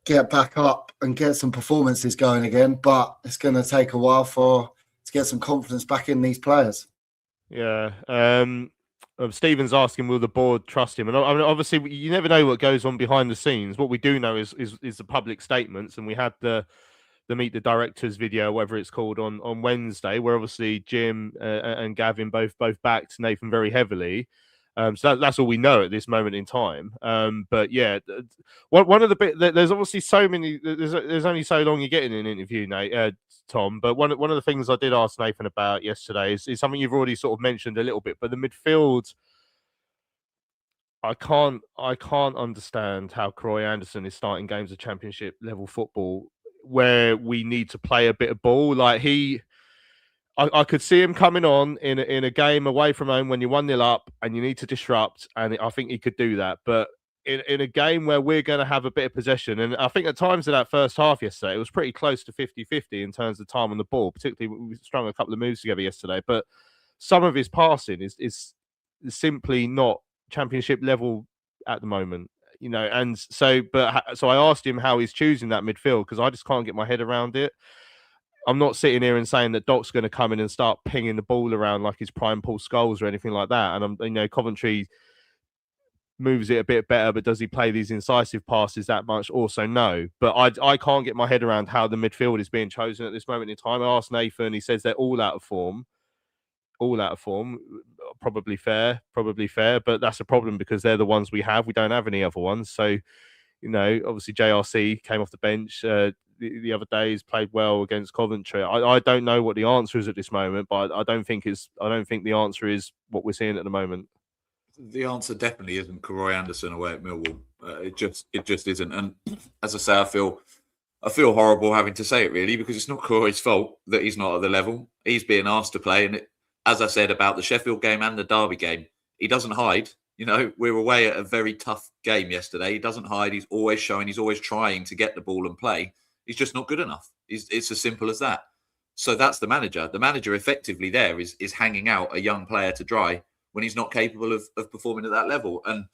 get back up and get some performances going again. But it's going to take a while to get some confidence back in these players. Yeah. Stephen's asking, will the board trust him? And I mean, obviously, you never know what goes on behind the scenes. What we do know is the public statements, and we had the Meet the Directors video, whatever it's called, on Wednesday, where obviously Jim and Gavin both backed Nathan very heavily. So that's all we know at this moment in time. But yeah, one of the bit there's obviously so many. There's only so long you get in an interview, Nate, Tom. But one of the things I did ask Nathan about yesterday is something you've already sort of mentioned a little bit. But the midfield, I can't understand how Croy Anderson is starting games of Championship level football where we need to play a bit of ball. Like I could see him coming on in a game away from home when you're 1-0 up and you need to disrupt, and I think he could do that. But in a game where we're going to have a bit of possession, and I think at times in that first half yesterday, it was pretty close to 50-50 in terms of time on the ball, particularly we strung a couple of moves together yesterday. But some of his passing is simply not Championship level at the moment, and so I asked him how he's choosing that midfield because I just can't get my head around it. I'm not sitting here and saying that Doc's going to come in and start pinging the ball around like his prime Paul Scholes or anything like that. And Coventry moves it a bit better, but does he play these incisive passes that much? Also, no. But I can't get my head around how the midfield is being chosen at this moment in time. I asked Nathan, he says they're all out of form. Probably fair, but that's a problem because they're the ones we have. We don't have any other ones. So, obviously JRC came off the bench the other day. He's played well against Coventry. I don't know what the answer is at this moment, but I don't think the answer is what we're seeing at the moment. The answer definitely isn't Croy Anderson away at Millwall. It just isn't. And as I say, I feel horrible having to say it really because it's not Croy's fault that he's not at the level. He's being asked to play, and as I said about the Sheffield game and the Derby game, he doesn't hide. We're away at a very tough game yesterday. He doesn't hide. He's always showing. He's always trying to get the ball and play. He's just not good enough. It's as simple as that. So that's the manager. The manager effectively there is hanging out a young player to dry when he's not capable of performing at that level. And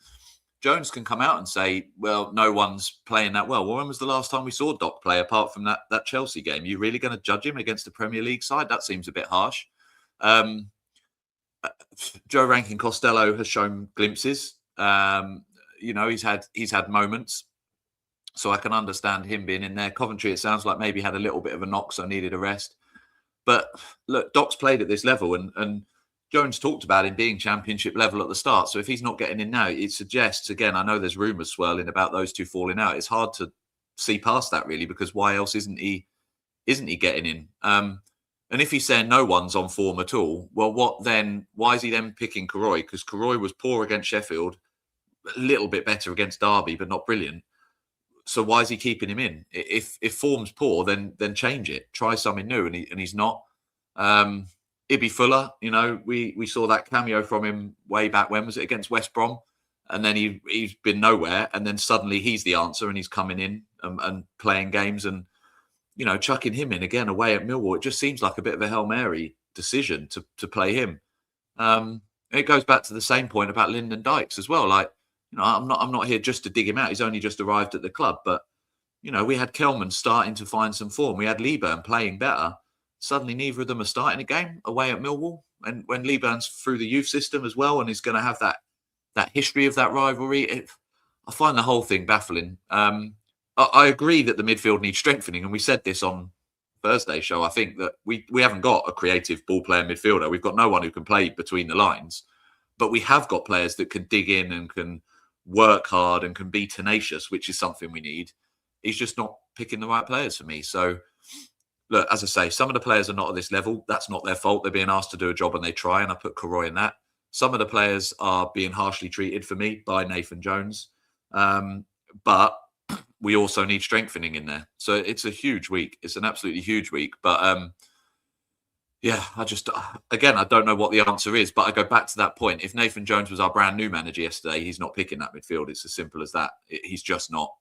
Jones can come out and say, well, no one's playing that well. Well, when was the last time we saw Doc play apart from that Chelsea game? You really going to judge him against the Premier League side? That seems a bit harsh. Joe Rankin Costello has shown glimpses. He's had moments, so I can understand him being in there. Coventry, it sounds like maybe had a little bit of a knock, so needed a rest. But look, Doc's played at this level, and Jones talked about him being Championship level at the start. So if he's not getting in now, it suggests, again, I know there's rumours swirling about those two falling out. It's hard to see past that really, because why else isn't he getting in? And if he's saying no one's on form at all, well, what then? Why is he then picking Croy? Because Croy was poor against Sheffield, a little bit better against Derby, but not brilliant. So why is he keeping him in? If form's poor, then change it. Try something new, and he's not. Ibby Fuller, we saw that cameo from him way back. When was it? Against West Brom, and then he's been nowhere, and then suddenly he's the answer, and he's coming in and playing games and. Chucking him in again away at Millwall, it just seems like a bit of a Hail Mary decision to play him. It goes back to the same point about Lyndon Dykes as well. Like, I'm not here just to dig him out. He's only just arrived at the club, but we had Kelman starting to find some form. We had Leeburn playing better. Suddenly, neither of them are starting a game away at Millwall, and when Leeburn's through the youth system as well, and he's going to have that history of that rivalry, I find the whole thing baffling. I agree that the midfield needs strengthening, and we said this on Thursday's show. I think that we haven't got a creative ball player midfielder. We've got no one who can play between the lines, but we have got players that can dig in and can work hard and can be tenacious, which is something we need. He's just not picking the right players for me. So, look, as I say, some of the players are not at this level. That's not their fault. They're being asked to do a job and they try, and I put Croy in that. Some of the players are being harshly treated for me by Nathan Jones, but we also need strengthening in there. So it's a huge week. It's an absolutely huge week. But I don't know what the answer is. But I go back to that point. If Nathan Jones was our brand new manager yesterday, he's not picking that midfield. It's as simple as that. He's just not.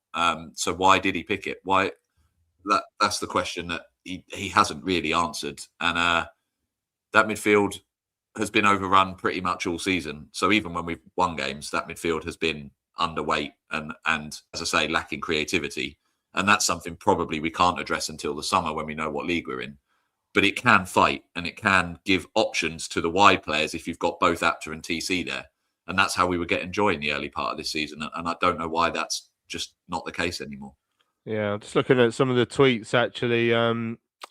So why did he pick it? Why? That's the question that he hasn't really answered. And that midfield has been overrun pretty much all season. So even when we've won games, that midfield has been underweight and as I say, lacking creativity, and that's something probably we can't address until the summer when we know what league we're in. But it can fight and it can give options to the wide players if you've got both Apter and TC there, and that's how we were getting joy in the early part of this season, and I don't know why that's just not the case anymore. Yeah, I'm just looking at some of the tweets actually.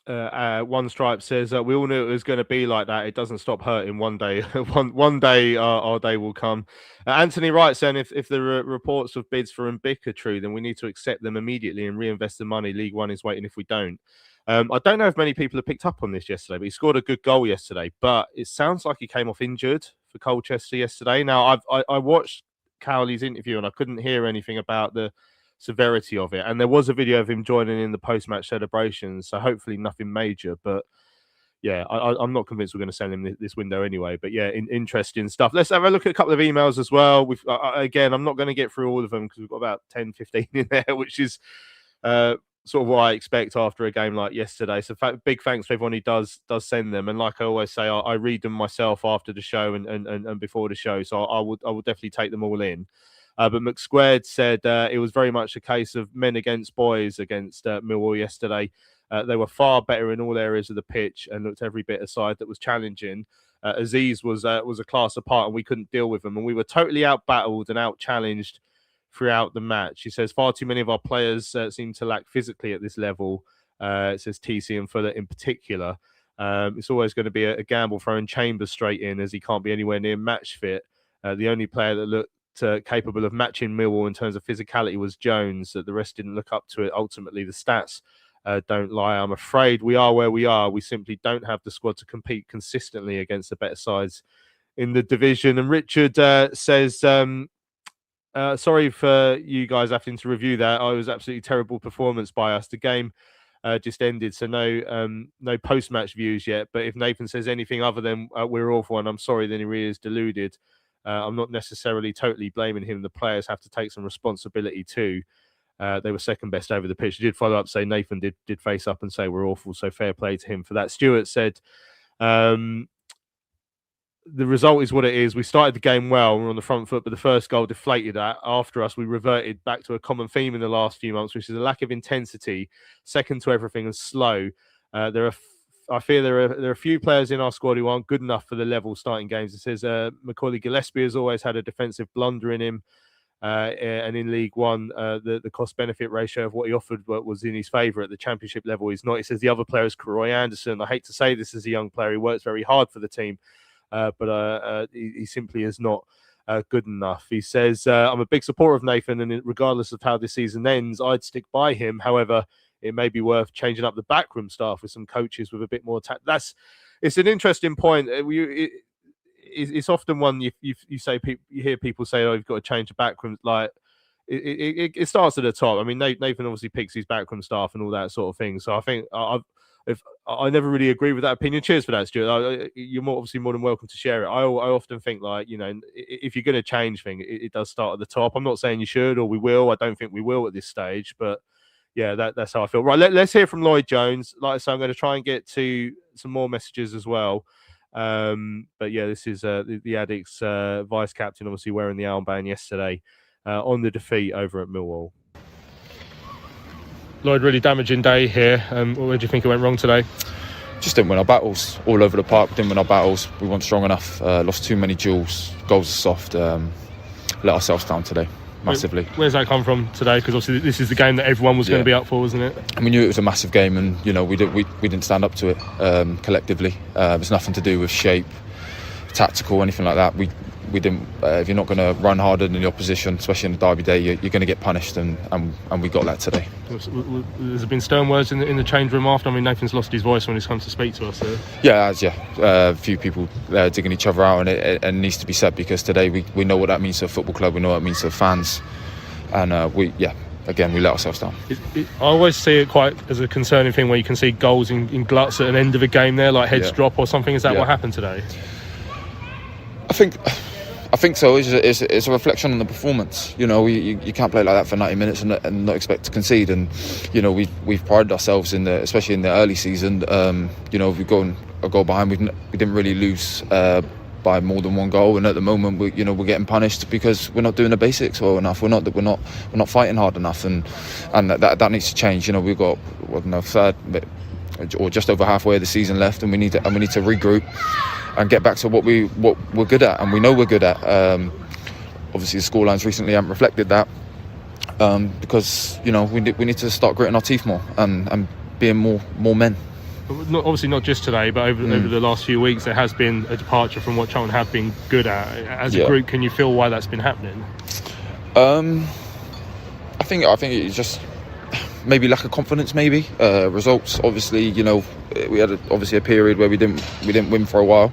One Stripe says we all knew it was going to be like that. It doesn't stop hurting. One day, one day, our day will come. Anthony Wright saying if the reports of bids for Mbik are true, then we need to accept them immediately and reinvest the money. League One is waiting if we don't. I don't know if many people have picked up on this yesterday, but he scored a good goal yesterday. But it sounds like he came off injured for Colchester yesterday. Now I watched Cowley's interview and I couldn't hear anything about the severity of it, and there was a video of him joining in the post-match celebrations, so hopefully nothing major. But yeah, I'm not convinced we're going to sell him this window anyway. But yeah, interesting stuff. Let's have a look at a couple of emails as well. We've again, I'm not going to get through all of them because we've got about 10-15 in there, which is sort of what I expect after a game like yesterday. So big thanks to everyone who does send them, and like I always say, I read them myself after the show and before the show, so I will definitely take them all in. But McSquared said it was very much a case of men against boys against Millwall yesterday. They were far better in all areas of the pitch and looked every bit a side that was challenging. Aziz was a class apart and we couldn't deal with them. And we were totally out-battled and out-challenged throughout the match. He says far too many of our players seem to lack physically at this level. It says TC and Fuller in particular. It's always going to be a gamble throwing Chambers straight in as he can't be anywhere near match fit. The only player that looked capable of matching Millwall in terms of physicality was Jones. The rest didn't look up to it. Ultimately, the stats don't lie. I'm afraid we are where we are. We simply don't have the squad to compete consistently against the better sides in the division. And Richard says, sorry for you guys having to review that. I was absolutely terrible performance by us. The game just ended, so no post-match views yet. But if Nathan says anything other than we're awful and I'm sorry, then he really is deluded. I'm not necessarily totally blaming him. The players have to take some responsibility too. They were second best over the pitch. He did follow up, say Nathan did face up and say we're awful, so fair play to him for that. Stuart said the result is what it is. We started the game well, we're on the front foot, but the first goal deflated after us. We reverted back to a common theme in the last few months, which is a lack of intensity, second to everything, and slow. I fear there are a few players in our squad who aren't good enough for the level starting games. It says Macaulay Gillespie has always had a defensive blunder in him. And in League One, the cost-benefit ratio of what he offered was in his favour. At the Championship level, he's not. He says the other player is Roy Anderson. I hate to say this as a young player. He works very hard for the team, but he simply is not good enough. He says, I'm a big supporter of Nathan, and regardless of how this season ends, I'd stick by him. However, it may be worth changing up the backroom staff with some coaches with a bit more it's an interesting point. It's often one you hear people say, "Oh, you've got to change the backroom." Like it starts at the top. I mean, Nathan obviously picks his backroom staff and all that sort of thing. So I think I never really agree with that opinion. Cheers for that, Stuart. You're obviously more than welcome to share it. I often think, like, if you're going to change things, it does start at the top. I'm not saying you should or we will. I don't think we will at this stage, but yeah, that's how I feel. Right, let's hear from Lloyd Jones. Like I say, I'm going to try and get to some more messages as well. But yeah, this is the Addicts vice captain, obviously wearing the armband yesterday on the defeat over at Millwall. Lloyd, really damaging day here. Where do you think it went wrong today? Just didn't win our battles all over the park. Didn't win our battles. We weren't strong enough. Lost too many duels. Goals are soft. Let ourselves down today. Massively. Where's that come from today? Because obviously this is the game that everyone was going to be up for, wasn't it? And we knew it was a massive game, and we didn't stand up to it collectively. It's nothing to do with shape, tactical, anything like that. We didn't. If you're not going to run harder than the opposition, especially in the derby day, you're going to get punished, and we got that today. There's been stern words in the change room after. I mean, Nathan's lost his voice when he's come to speak to us. Yeah, a few people digging each other out, and it needs to be said, because today we know what that means to a football club. We know what it means to fans, and again, we let ourselves down. I always see it quite as a concerning thing where you can see goals in gluts at an end of a game there, like heads drop or something. Is that what happened today? I think so. It's a reflection on the performance. You can't play like that for 90 minutes and not expect to concede. And we've prided ourselves especially in the early season. We've gone a goal behind. We didn't really lose by more than one goal. And at the moment, we're getting punished because we're not doing the basics well enough. We're not fighting hard enough. And that needs to change. We've got third or just over halfway of the season left, and we need to regroup and get back to what we're good at, and we know we're good at. Obviously, the scorelines recently haven't reflected that, because we need to start gritting our teeth more and being more men. obviously not just today, but over the last few weeks, there has been a departure from what Charlton have been good at. As a group, can you feel why that's been happening? I think it's just maybe lack of confidence. Maybe results. Obviously, we had obviously a period where we didn't win for a while.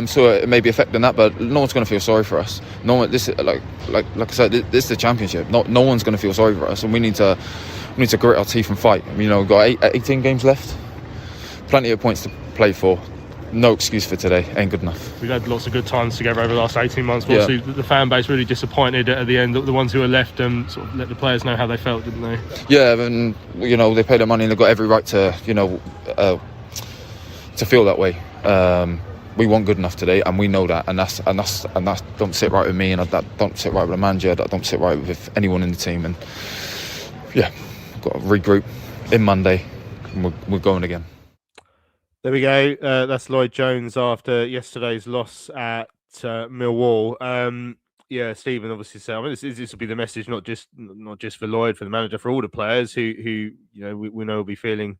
So it may be affecting that, but no one's going to feel sorry for us. No one. This like I said, this is the championship. No one's going to feel sorry for us, and we need to grit our teeth and fight. We've got 18 games left, plenty of points to play for. No excuse for today. Ain't good enough. We've had lots of good times together over the last 18 months. But obviously, the fan base really disappointed at the end. The ones who were left sort of let the players know how they felt, didn't they? Yeah, and they paid their money and they've got every right to to feel that way. We weren't good enough today, and we know that, and that don't sit right with me, and that don't sit right with the manager. That don't sit right with anyone in the team. And yeah, we've got to regroup in Monday, and we're going again. There we go. That's Lloyd Jones after yesterday's loss at Millwall. Stephen obviously said, this will be the message, not just for Lloyd, for the manager, for all the players who we know will be feeling,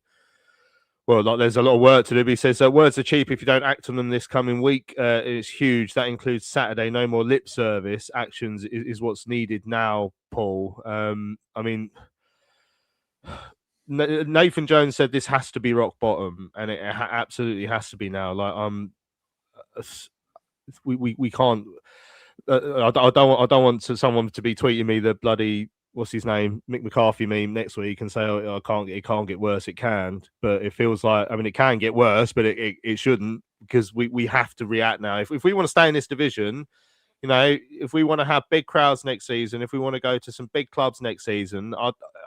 well, like there's a lot of work to do. But he says words are cheap if you don't act on them this coming week. It's huge. That includes Saturday. No more lip service. Actions is what's needed now, Paul. Nathan Jones said this has to be rock bottom, and it absolutely has to be now. We can't. I don't want someone to be tweeting me the bloody what's his name Mick McCarthy meme next week and say, it can't get worse. It can, but it feels like it can get worse, but it shouldn't, because we have to react now. If we want to stay in this division. If we want to have big crowds next season, if we want to go to some big clubs next season,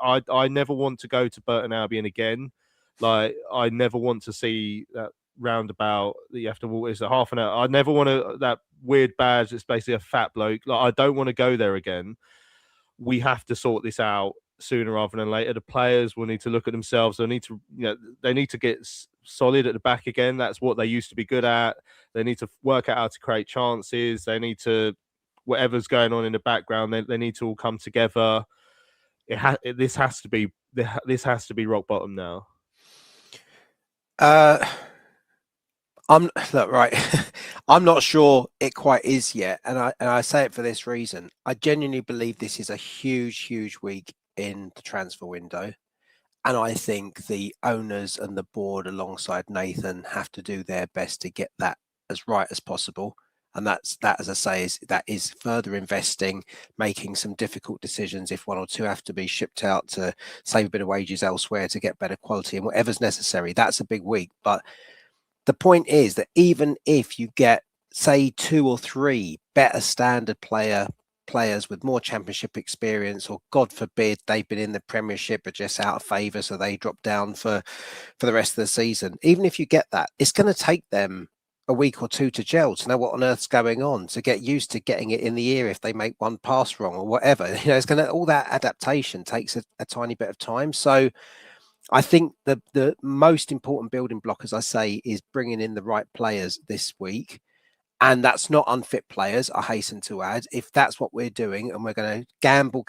I never want to go to Burton Albion again. Like, I never want to see that roundabout that you have to walk. It's a half an hour. I never want that weird badge that's basically a fat bloke. Like, I don't want to go there again. We have to sort this out sooner rather than later. The players will need to look at themselves. They need to get solid at the back again. That's what they used to be good at. They need to work out how to create chances. They need to, whatever's going on in the background, they need to all come together. This has to be rock bottom now. I'm not sure it quite is yet, and I say it for this reason. I genuinely believe this is a huge week in the transfer window, and I think the owners and the board alongside Nathan have to do their best to get that as right as possible. And that, as I say, is further investing, making some difficult decisions if one or two have to be shipped out to save a bit of wages elsewhere to get better quality, and whatever's necessary. That's a big week. But the point is that even if you get, say, 2 or 3 better standard players with more championship experience, or God forbid they've been in the Premiership but just out of favour, so they drop down for the rest of the season. Even if you get that, it's going to take them a week or two to gel, to know what on earth's going on, to get used to getting it in the ear if they make one pass wrong or whatever. It's going to, all that adaptation takes a tiny bit of time. So I think the most important building block, as I say, is bringing in the right players this week. And that's not unfit players, I hasten to add. If that's what we're doing, and we're going to gamble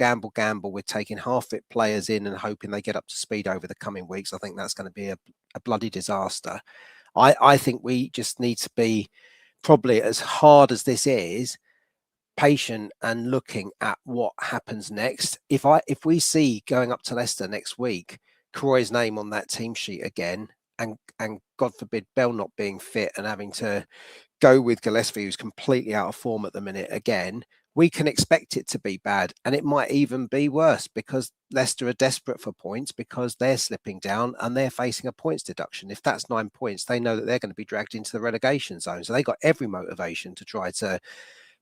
with taking half-fit players in and hoping they get up to speed over the coming weeks, I think that's going to be a bloody disaster. I think we just need to be, probably as hard as this is, patient and looking at what happens next. If we see going up to Leicester next week, Croy's name on that team sheet again, and God forbid Bell not being fit and having to go with Gillespie, who's completely out of form at the minute again, we can expect it to be bad. And it might even be worse, because Leicester are desperate for points, because they're slipping down and they're facing a points deduction. If that's 9 points, they know that they're going to be dragged into the relegation zone. So they got every motivation to try to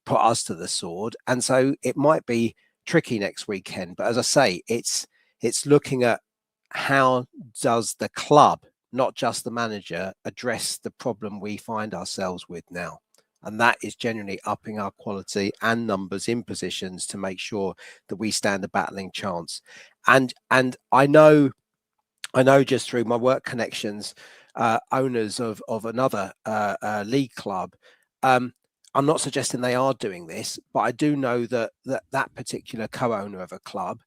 put us to the sword. And so it might be tricky next weekend. But as I say, it's looking at how does the club, not just the manager, address the problem we find ourselves with now. And that is generally upping our quality and numbers in positions to make sure that we stand a battling chance. And I know just through my work connections, owners of another league club, I'm not suggesting they are doing this, but I do know that particular co-owner of a club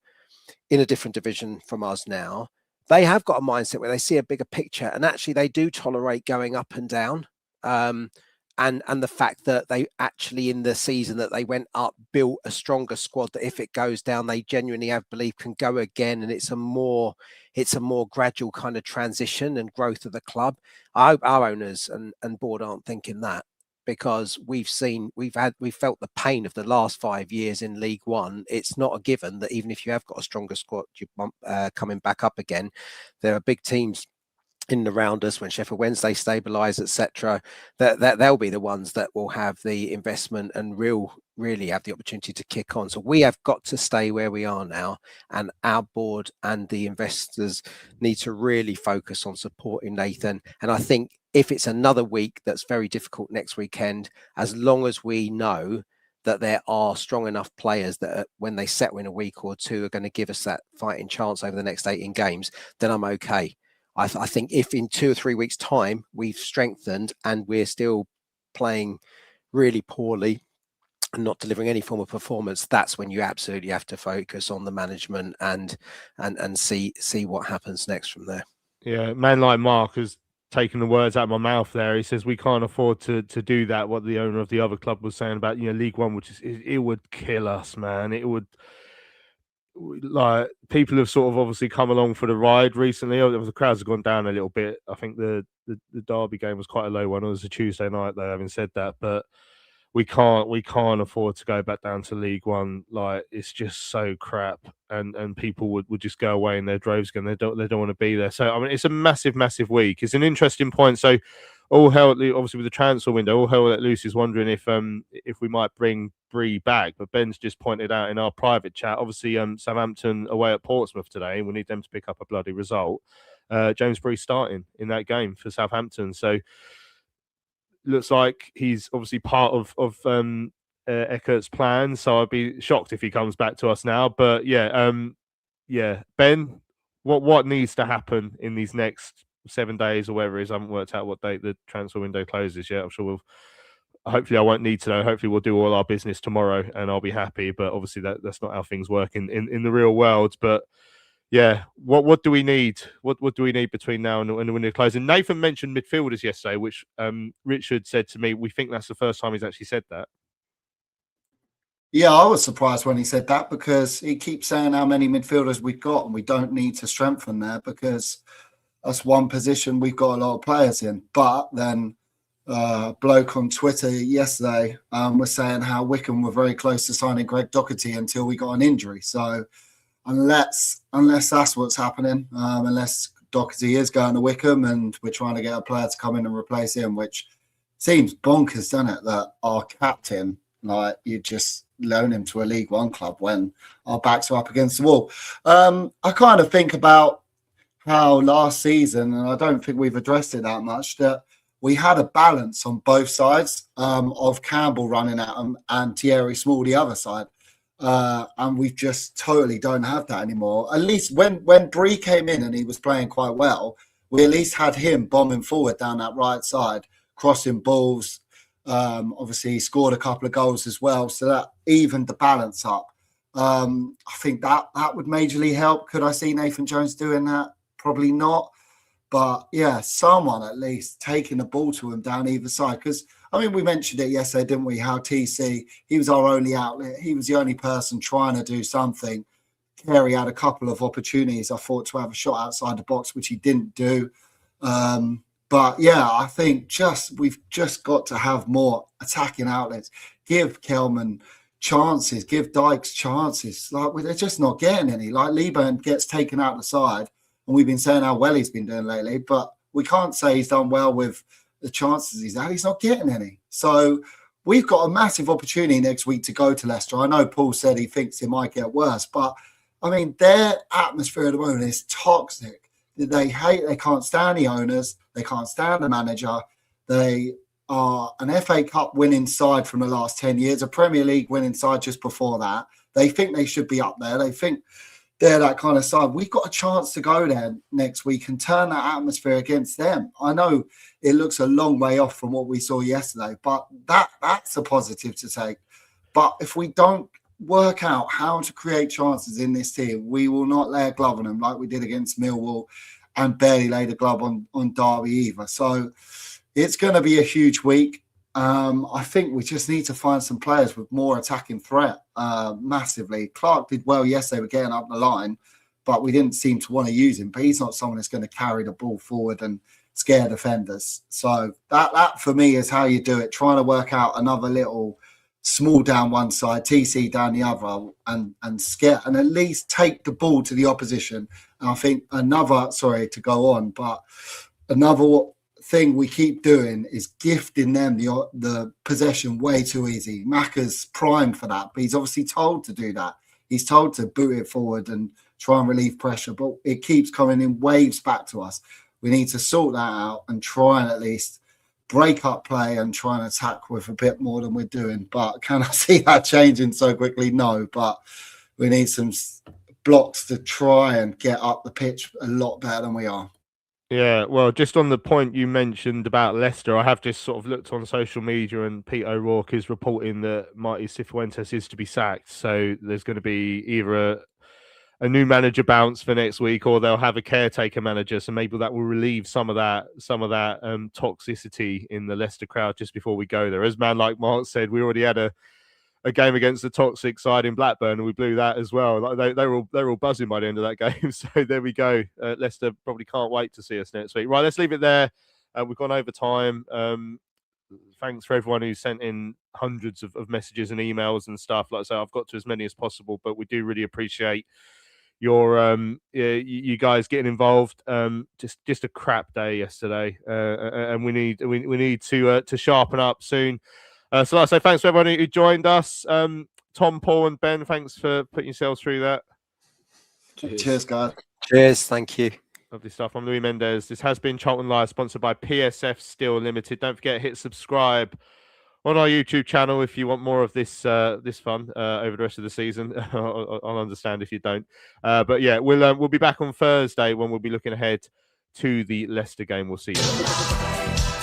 in a different division from us now, they have got a mindset where they see a bigger picture, and actually they do tolerate going up and down. And the fact that they actually, in the season that they went up, built a stronger squad that if it goes down, they genuinely have belief can go again, and it's a more gradual kind of transition and growth of the club. I hope our owners and board aren't thinking that, because we've felt the pain of the last 5 years in League One. It's not a given that even if you have got a stronger squad, you coming back up again. There are big teams in the rounders when Sheffield Wednesday stabilise, etc. That they'll be the ones that will have the investment and really have the opportunity to kick on. So we have got to stay where we are now, and our board and the investors need to really focus on supporting Nathan. And I think if it's another week that's very difficult next weekend, as long as we know that there are strong enough players that when they settle in a week or two are going to give us that fighting chance over the next 18 games, then I'm okay. I think if in 2 or 3 weeks' time we've strengthened and we're still playing really poorly and not delivering any form of performance, that's when you absolutely have to focus on the management and see what happens next from there. Yeah, man like Mark has taken the words out of my mouth there. He says we can't afford to do that. What the owner of the other club was saying about League One, which is it would kill us, man. It would. Like, people have sort of obviously come along for the ride recently. The crowds have gone down a little bit. I think the Derby game was quite a low one. It was a Tuesday night, though. Having said that, but we can't afford to go back down to League One. Like, it's just so crap, and people would just go away in their droves again. They don't want to be there. So I mean, it's a massive week. It's an interesting point. So all hell, obviously with the transfer window, all hell let loose is wondering if we might bring Bree back. But Ben's just pointed out in our private chat, obviously Southampton away at Portsmouth today. We need them to pick up a bloody result. James Bree starting in that game for Southampton. So looks like he's obviously part of Eckert's plan. So I'd be shocked if he comes back to us now. But yeah, Ben, what needs to happen in these next 7 days or whatever it is? I haven't worked out what date the transfer window closes yet. I'm sure hopefully I won't need to know. Hopefully we'll do all our business tomorrow and I'll be happy. But obviously that's not how things work in the real world. But yeah, what do we need? What do we need between now and the window closing? Nathan mentioned midfielders yesterday, which Richard said to me, we think that's the first time he's actually said that. Yeah, I was surprised when he said that, because he keeps saying how many midfielders we've got and we don't need to strengthen there because that's one position we've got a lot of players in. But then a bloke on Twitter yesterday was saying how Wickham were very close to signing Greg Doherty until we got an injury. So unless that's what's happening, unless Doherty is going to Wickham and we're trying to get a player to come in and replace him, which seems bonkers, doesn't it, that our captain, like, you just loan him to a League One club when our backs are up against the wall. I kind of think about how last season, and I don't think we've addressed it that much, that we had a balance on both sides of Campbell running at them and Thierry Small the other side. And we just totally don't have that anymore. At least when Bree came in and he was playing quite well, we at least had him bombing forward down that right side, crossing balls. Obviously, he scored a couple of goals as well, so that evened the balance up. I think that would majorly help. Could I see Nathan Jones doing that? Probably not. But yeah, someone at least taking the ball to him down either side. Because, I mean, we mentioned it yesterday, didn't we? How TC, he was our only outlet. He was the only person trying to do something. Kerry had a couple of opportunities, I thought, to have a shot outside the box, which he didn't do. But yeah, I think we've just got to have more attacking outlets. Give Kelman chances, give Dykes chances. Like, they're just not getting any. Like, Lieberman gets taken out the side, and we've been saying how well he's been doing lately, but we can't say he's done well with the chances he's had. He's not getting any. So we've got a massive opportunity next week to go to Leicester. I know Paul said he thinks it might get worse, but I mean, their atmosphere at the moment is toxic. They can't stand the owners. They can't stand the manager. They are an FA Cup winning side from the last 10 years, a Premier League winning side just before that. They think they should be up there. They think they're that kind of side. We've got a chance to go there next week and turn that atmosphere against them. I know it looks a long way off from what we saw yesterday, but that's a positive to take. But if we don't work out how to create chances in this team. We will not lay a glove on them like we did against Millwall and barely laid a glove on Derby either. So it's going to be a huge week. I think we just need to find some players with more attacking threat massively. Clark did well yesterday with getting up the line, but we didn't seem to want to use him. But he's not someone that's going to carry the ball forward and scare defenders. So that for me is how you do it, trying to work out another little small down one side, TC down the other, and scare and at least take the ball to the opposition. And I think another thing we keep doing is gifting them the possession way too easy. Macca's primed for that, but he's obviously told to do that. He's told to boot it forward and try and relieve pressure, but it keeps coming in waves back to us. We need to sort that out and try and at least break up play and try and attack with a bit more than we're doing. But can I see that changing so quickly? No, but we need some blocks to try and get up the pitch a lot better than we are. Yeah, well, just on the point you mentioned about Leicester, I have just sort of looked on social media, and Pete O'Rourke is reporting that Marty Cifuentes is to be sacked. So there's going to be either a new manager bounce for next week, or they'll have a caretaker manager. So maybe that will relieve some of that toxicity in the Leicester crowd just before we go there. As man like Mark said, we already had a game against the toxic side in Blackburn, and we blew that as well. Like they were all buzzing by the end of that game. So there we go. Leicester probably can't wait to see us next week. Right, let's leave it there. We've gone over time. Thanks for everyone who sent in hundreds of messages and emails and stuff. Like I say, I've got to as many as possible, but we do really appreciate your you guys getting involved. Just a crap day yesterday, and we need to sharpen up soon. So like I say, thanks to everyone who joined us. Tom, Paul, and Ben, thanks for putting yourselves through that. Cheers, guys. Cheers, thank you. Lovely stuff. I'm Louis Mendez. This has been Charlton Live, sponsored by PSF Steel Limited. Don't forget, hit subscribe on our YouTube channel if you want more of this fun over the rest of the season. I'll understand if you don't. But yeah, we'll be back on Thursday when we'll be looking ahead to the Leicester game. We'll see you.